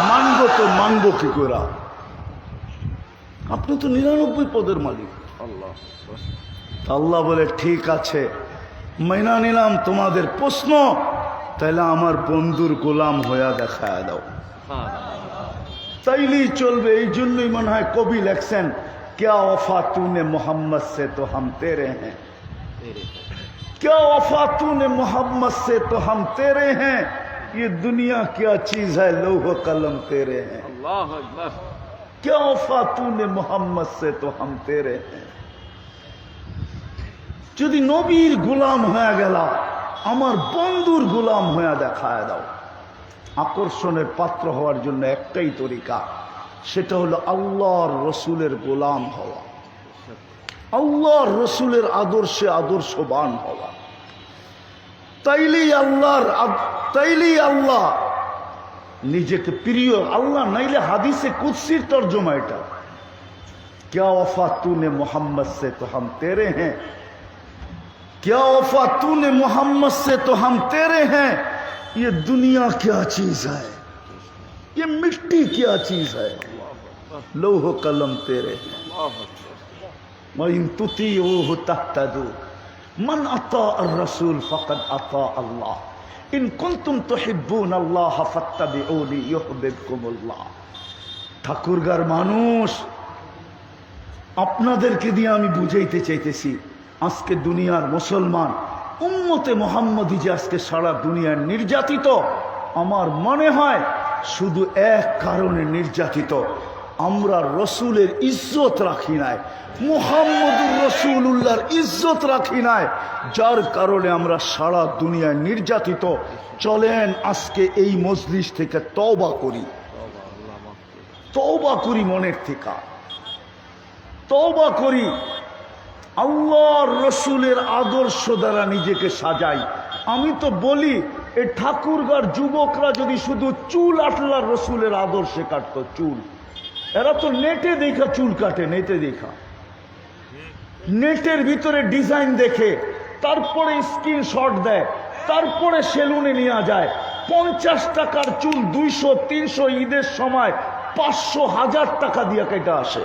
মানবো তো মানবো কি করে? আপনি তো 99 পদের মালিক। আল্লাহ বলে ঠিক আছে, মাইনা নিলাম তোমাদের প্রশ্ন, তাহলে আমার বন্ধুর গোলাম হয়ে দেখায় দাও, তাইলেই চলবে। এই জন্যই মনে হয় কবি লেখছেন, क्या वफा तूने मोहम्मद से तो हम तेरे हैं, क्या वफा तूने मोहम्मद से तो हम तेरे हैं, ये दुनिया क्या चीज है लौह कलम तेरे हैं, क्या वफा तूने मोहम्मद से तो हम तेरे हैं। যদি নবীর গোলাম হয়ে গেল, আমার বন্ধুর গোলাম হয়ে দেখায় দাও। আকর্ষণের পাত্র হওয়ার জন্য একটাই তরিকা, সেটা হলো আল্লাহর রসুলের গোলাম হওয়া, আল্লাহর রসুলের আদর্শে আদর্শবান হওয়া। তাইলেই আল্লাহ নিজেকে প্রিয়, আল্লাহ নাইলে হাদিসে কুদসির তর্জমা এটা, क्या वफा तूने मोहम्मद से तो हम तेरे हैं, क्या वफा तूने मोहम्मद से तो हम तेरे हैं, ये दुनिया क्या चीज है, ये मिट्टी क्या चीज है, लौह कलम तेरे हैं। वइन तुतीऊहु तहतदू मन अता अर्रसूल फकद अता अल्लाह इन कुंतुम तुहिब्बून अल्लाह फत्तबिऊनी युहब्बुकुमुल्लाह। ঠাকুরগার মানুষ, আপনাদেরকে দিয়ে আমি বুঝাইতে চাইতেছি, আজকে দুনিয়ার মুসলমান উম্মতে মুহাম্মদী যে আজকে সারা দুনিয়ার নির্যাতিত, আমার মনে হয় শুধু এক কারণে নির্যাতিত, আমরা রসুলের ইজ্জত রাখি নাই, মুহাম্মদুর রসুল্লাহর ইজ্জত রাখি নাই, যার কারণে আমরা সারা দুনিয়ায় নির্যাতিত। চলেন আজকে এই মজলিস থেকে তওবা করি, তওবা করি, মনের থেকে তওবা করি, আল্লাহর রসুলের আদর্শ দ্বারা নিজেকে সাজাই। আমি তো বলি, এই ঠাকুরগার যুবকরা যদি শুধু চুল আটলার রসুলের আদর্শে কাটতো, চুল, এরা তো নেটে দেখা চুল কাটে, নেটে দেখা, নেটের ভিতরে ডিজাইন দেখে, তারপরে স্ক্রিনশট দেয়, তারপরে সেলুনে নিয়ে যায়। 50 টাকার চুল 200, 300, ঈদের সময় 500, 1000 টাকা দিয়ে কেটে আসে।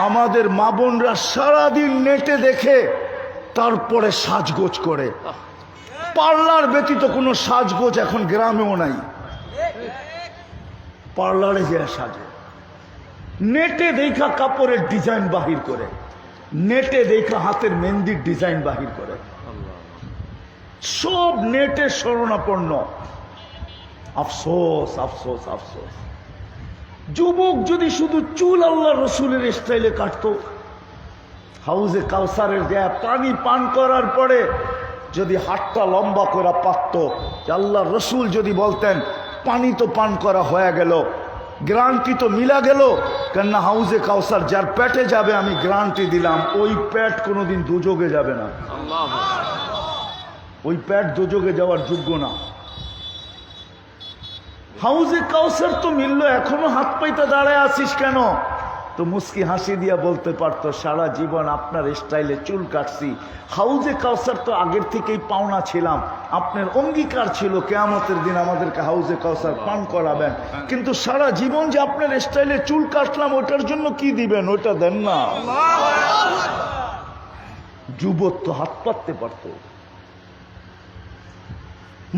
আমাদের মা বোনরা সারাদিন নেটে দেখে তারপরে সাজগোজ করে। পার্লার ব্যতীত কোনো সাজগোজ এখন গ্রামেও নাই, পার্লারে যে সাজে, নেটে দেখা কাপড়ের ডিজাইন বাহির করে, নেটে দেখা হাতের মেহেন্দির ডিজাইন বাহির করে, সব নেটে শরণাপন্ন। আফসোস আফসোস আফসোস, যুবক যদি শুধু চুল আল্লাহ রসুলের স্টাইলে কাটতো, হাউজে কাউসারের দেয়া পানি পান করার পরে যদি হাতটা লম্বা করে পাতত, আল্লাহ রসুল যদি বলতেন পানি তো পান করা হয়ে গেল, গ্যারান্টি তো মিলা গেল, কেননা হাউজে কাউসার যার পেটে যাবে আমি গ্যারান্টি দিলাম ওই পেট কোনোদিন দুযোগে যাবে না, ওই পেট দুযোগে যাওয়ার যোগ্য না। হাউজে কাউসার তো মিললো, এখনো হাত পাইতে দাঁড়ায় আছিস কেন? তো মুস্কি হাসি দিয়া বলতে পারতো সারা জীবন আপনার স্টাইলে চুল কাটছি, হাউজে কাউসার তো আগের থেকেই পাওনা ছিলাম, আপনার অঙ্গীকার ছিল কিয়ামতের দিন আমাদেরকে হাউজে কাউসার পান করাবেন, কিন্তু সারা জীবন যে আপনার স্টাইলে চুল কাটলাম ওটার জন্য কি দিবেন, ওটা দেন না। যুবক তো হাত পাততে পারতো,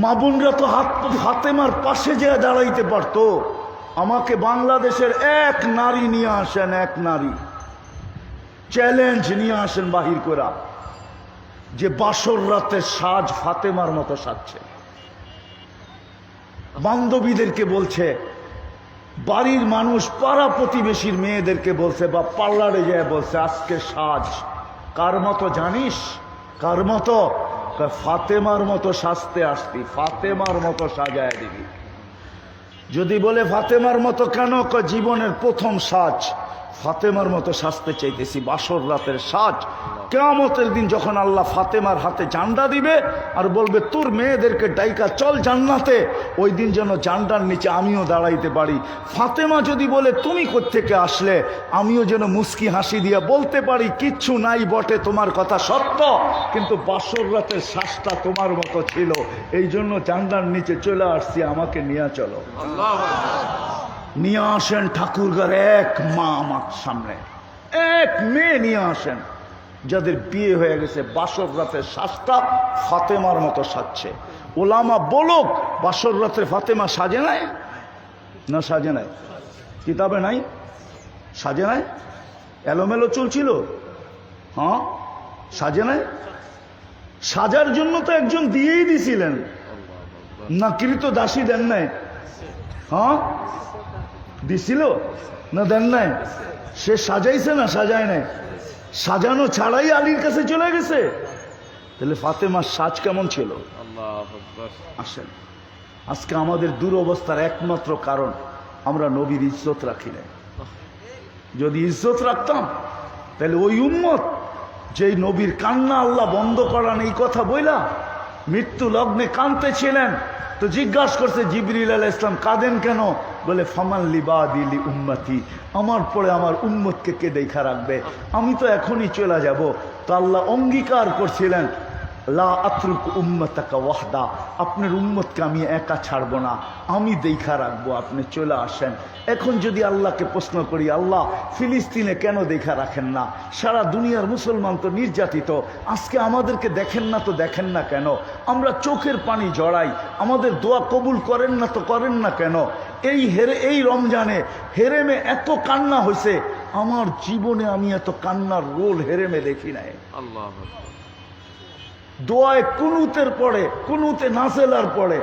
মা বোনরা তো ফাতেমার পাশে যে দাঁড়াইতে পারতো। আমাকে বাংলাদেশের এক নারী নিয়ে আসেন, এক নারী চ্যালেঞ্জ নিয়ে আসেন বাহির করা, যে বাসর রাতে সাজ ফাতেমার মতো সাজছে। বান্ধবীদেরকে বলছে, বাড়ির মানুষ পাড়া প্রতিবেশীর মেয়েদেরকে বলছে, বা পার্লারে যায় বলছে আজকে সাজ কার মতো জানিস, কার মতো? ফাতেমার মতো সাজতে আসতি, ফাতেমার মতো সাজায় দিবি। যদি বলে ফাতেমার মতো কেন? জীবনের প্রথম সাজ ফাতেমার মতো সাজতে চাইতেছি, বাসর রাতের সাজ। কিয়ামতের দিন যখন আল্লাহ ফাতেমার হাতে জান্ডা দিবে আর বলবে তোর মেয়েদেরকে ডাইকা চল জান্নাতে, ওই দিন যেন জান্ডার নিচে আমিও দাঁড়াইতে পারি। ফাতেমা যদি বলে তুমি কোত্থেকে আসলে, আমিও যেন মুস্কি হাসি দিয়া বলতে পারি কিচ্ছু নাই বটে, তোমার কথা সত্য, কিন্তু বাসর রাতের শ্বাসটা তোমার মতো ছিল, এই জন্য জান্ডার নিচে চলে আসছি, আমাকে নিয়ে চলো। নিয়ে আসেন ঠাকুরগার এক মা আমার সামনে, এক মেয়ে নিয়ে আসেন যাদের বিয়ে হয়ে গেছে, বাসর রাতের শ্বাসটা ফাতেমার মতো সাজছে। ওলামা বলুক বাসর রাতের ফাতেমা সাজে নাই না? সাজে নাই? কিতাবে নাই? সাজে নাই? এলোমেলো চলছিল, হ্যাঁ সাজে নাই? সাজার জন্য তো একজন দিয়েই দিছিলেন না, কৃত দাসী দেন নাই? হ্যাঁ দিছিল না, দেন নাই? সে সাজাইছে না সাজায় নাই? সাজানো ছাড়াই আলীর কাছে চলে গেছে। তাহলে ফাতেমার সাজ কেমন ছিল? আসেন, আজকে আমাদের দুরবস্থার একমাত্র কারণ আমরা নবীর ইজ্জত রাখি না। যদি ইজ্জত রাখতাম তাহলে ওই উম্মত যেই নবীর কান্না আল্লাহ বন্ধ করান এই কথা বইলা মৃত্যু লগ্নে কাঁদতেছিলেন, তো জিজ্ঞাসা করছে জিবরিল আলাইহিস সালাম কাঁদেন কেন? বলে ফামান লিবাদি লি উম্মতি, আমার পরে আমার উম্মতকে কে দেখা রাখবে, আমি তো এখনই চলে যাব। তো আল্লাহ অঙ্গীকার করছিলেন লা আতরুক উম্মতাকা ওয়াহদা, আপনার উম্মতকে আমি একা ছাড়বো না, আমি দেখা রাখবো, আপনি চলে আসেন। এখন যদি আল্লাহকে প্রশ্ন করি, আল্লাহ ফিলিস্তিনে কেন দেখা রাখেন না? সারা দুনিয়ার মুসলমান তো নির্যাতিত, আজকে আমাদেরকে দেখেন না, তো দেখেন না কেন? আমরা চোখের পানি জড়াই, আমাদের দোয়া কবুল করেন না, তো করেন না কেন? এই রমজানে হেরেমে এত কান্না হয়েছে, আমার জীবনে আমি এত কান্নার রোল হেরেমে দেখি নাই। আল্লাহ দোয়ায় কুনুতের পরে, কুনুতে নাজেলার পরে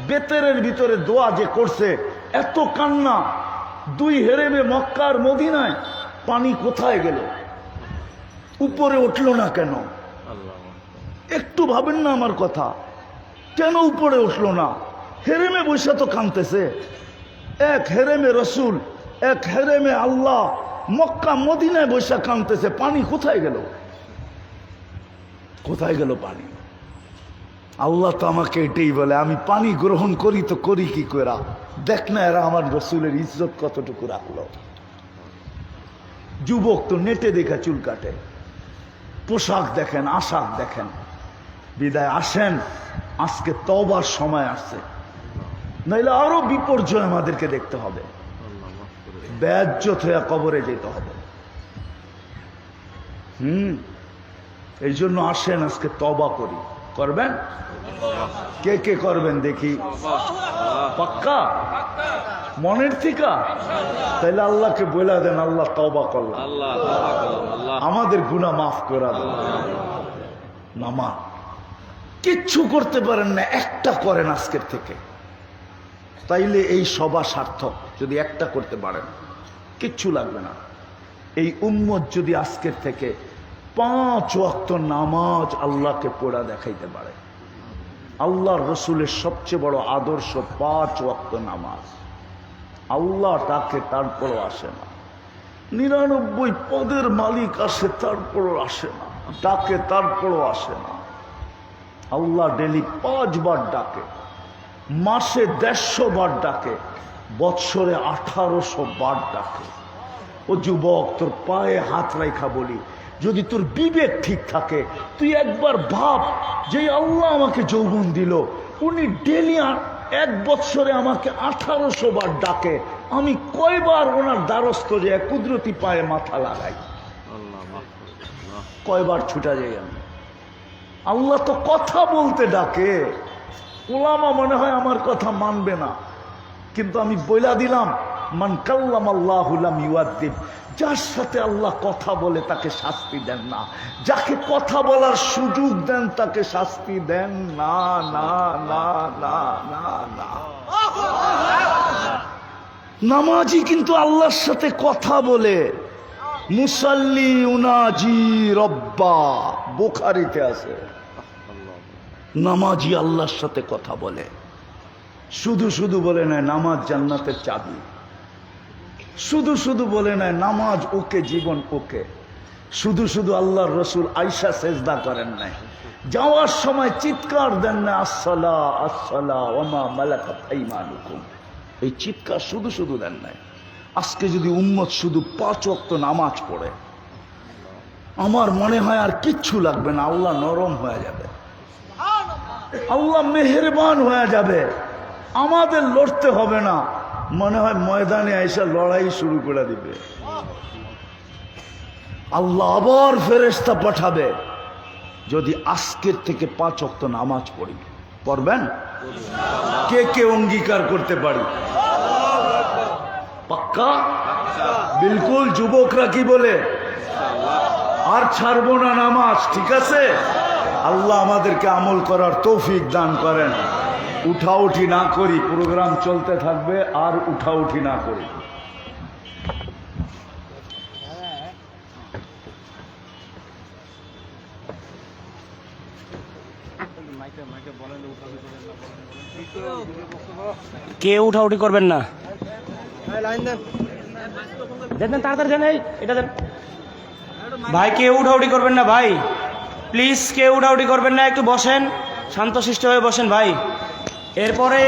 বেতেরের ভিতরে দোয়া যে করছে, এত কান্না। দুই হেরেমে মক্কার মদিনায় পানি কোথায় গেল? উপরে উঠলো না কেন? একটু ভাবেন না আমার কথা, কেন উপরে উঠলো না? হেরেমে বৈশা তো কাঁদতেছে। এক হেরেমে রসুল, এক হেরেমে আল্লাহ, মক্কা মদিনায় বৈশা কাঁদতেছে, পানি কোথায় গেল? কোথায় গেল পানি? আল্লাহ তো আমাকে এটাই বলে, আমি পানি গ্রহণ করি তো করি কি করে? দেখ না এরা আমার রসুলের ইজ্জত কতটুকু রাখলো। যুবক তো নেটে দেখা চুল কাটে, পোশাক দেখেন, আশাক দেখেন। বিদায় আসেন, আজকে তওবার সময় আসছে, নাইলে আরো বিপর্যয় আমাদেরকে দেখতে হবে, বেজ্জত হয়ে কবরে যেতে হবে। এই জন্য আসেন আজকে তওবা করি। করবেন? কে কে করবেন দেখি? পাক্কা মনের থেকে? তাইলে আল্লাহকে বলে দেন, আল্লাহ তওবা করলাম, আমাদের গুনাহ মাফ করে দেন। নামা কিচ্ছু করতে পারেন না, একটা করেন আজকের থেকে, তাইলে এই সভা সার্থক। যদি একটা করতে পারেন কিচ্ছু লাগবে না। এই উম্মত যদি আজকের থেকে 5 ওয়াক্ত নামাজ আল্লাহকে পড়া দেখাইতে পারে, আল্লাহর রসুলের সবচেয়ে বড় আদর্শ 5 ওয়াক্ত নামাজ। আল্লাহ ডাকে তারপরও আসে না, 99 পদের মালিক আসে তারপরও আসে না, ডাকে তারপরও আসে না। আল্লাহ ডেলি 5 বার ডাকে, মাসে 150 বার ডাকে, বৎসরে 1800 বার ডাকে। ও যুবক, তোর পায়ে হাত রাখা বলি, যদি তোর বিবেক ঠিক থাকে, তুই একবার ভাব যে আল্লাহ আমাকে যৌবন দিল, উনি ডেলি 1 বৎসরে আমাকে 1800 বার ডাকে, আমি কয়বার ওনার দ্বারস্থ যে কুদরতি পায়ে মাথা লাগাই, কয়বার ছুটা যাই আমি। আল্লাহ তো কথা বলতে ডাকে। উলামা মনে হয় আমার কথা মানবে না, কিন্তু আমি বইলা দিলাম, মান কাল্লাম আল্লাহু লাম ইউআদ্দিব, যার সাথে আল্লাহ কথা বলে তাকে শাস্তি দেন না, যাকে কথা বলার সুযোগ দেন তাকে শাস্তি দেন না, না না না না না। নামাজি কিন্তু আল্লাহর সাথে কথা বলে, মুসাল্লি উনাজি রব্বা, বুখারীতে আছে, নামাজি আল্লাহর সাথে কথা বলে। শুধু শুধু বলে নাই নামাজ জান্নাতের চাবি, শুধু শুধু বলে নাই নামাজ ওকে, জীবন ওকে, শুধু শুধু আল্লাহর রসুল আয়েশা সেজদা করেন নাই, যাওয়ার সময় চিৎকার দেন না, আসসালা আসসালা ওয়া মা মালাকাত আইমানুকুম, এই চিৎকার শুধু শুধু দেন নাই। আজকে যদি উম্মত শুধু 5 ওয়াক্ত নামাজ পড়ে, আমার মনে হয় আর কিচ্ছু লাগবে না, আল্লাহ নরম হয়ে যাবে, আল্লাহ মেহেরবান হয়ে যাবে, আমাদের লড়তে হবে না, মনে হয় ময়দানে আইসা লড়াই শুরু করে দিবে। আল্লাহ আবার ফেরেশতা পাঠাবে যদি আজকের থেকে 5 ওয়াক্ত নামাজ পড়ি। পড়বেন? কে কে অঙ্গীকার করতে পারি? পাক্কা? বিলকুল। যুবকরা কি বলে? আর ছাড়বো না নামাজ, ঠিক আছে? আল্লাহ আমাদেরকে আমল করার তৌফিক দান করেন। উঠাউঠি না করি, প্রোগ্রাম চলতে থাকবে, আর উঠাউঠি না করি। কে উঠাউঠি করবেন না, দেন তাড়াতাড়ি দেন, এটা দেন ভাই, কে উঠাউঠি করবেন না ভাই, প্লিজ কে উঠাউঠি করবেন না, একটু বসেন, শান্তশিষ্ট হয়ে বসেন ভাই। এরপরে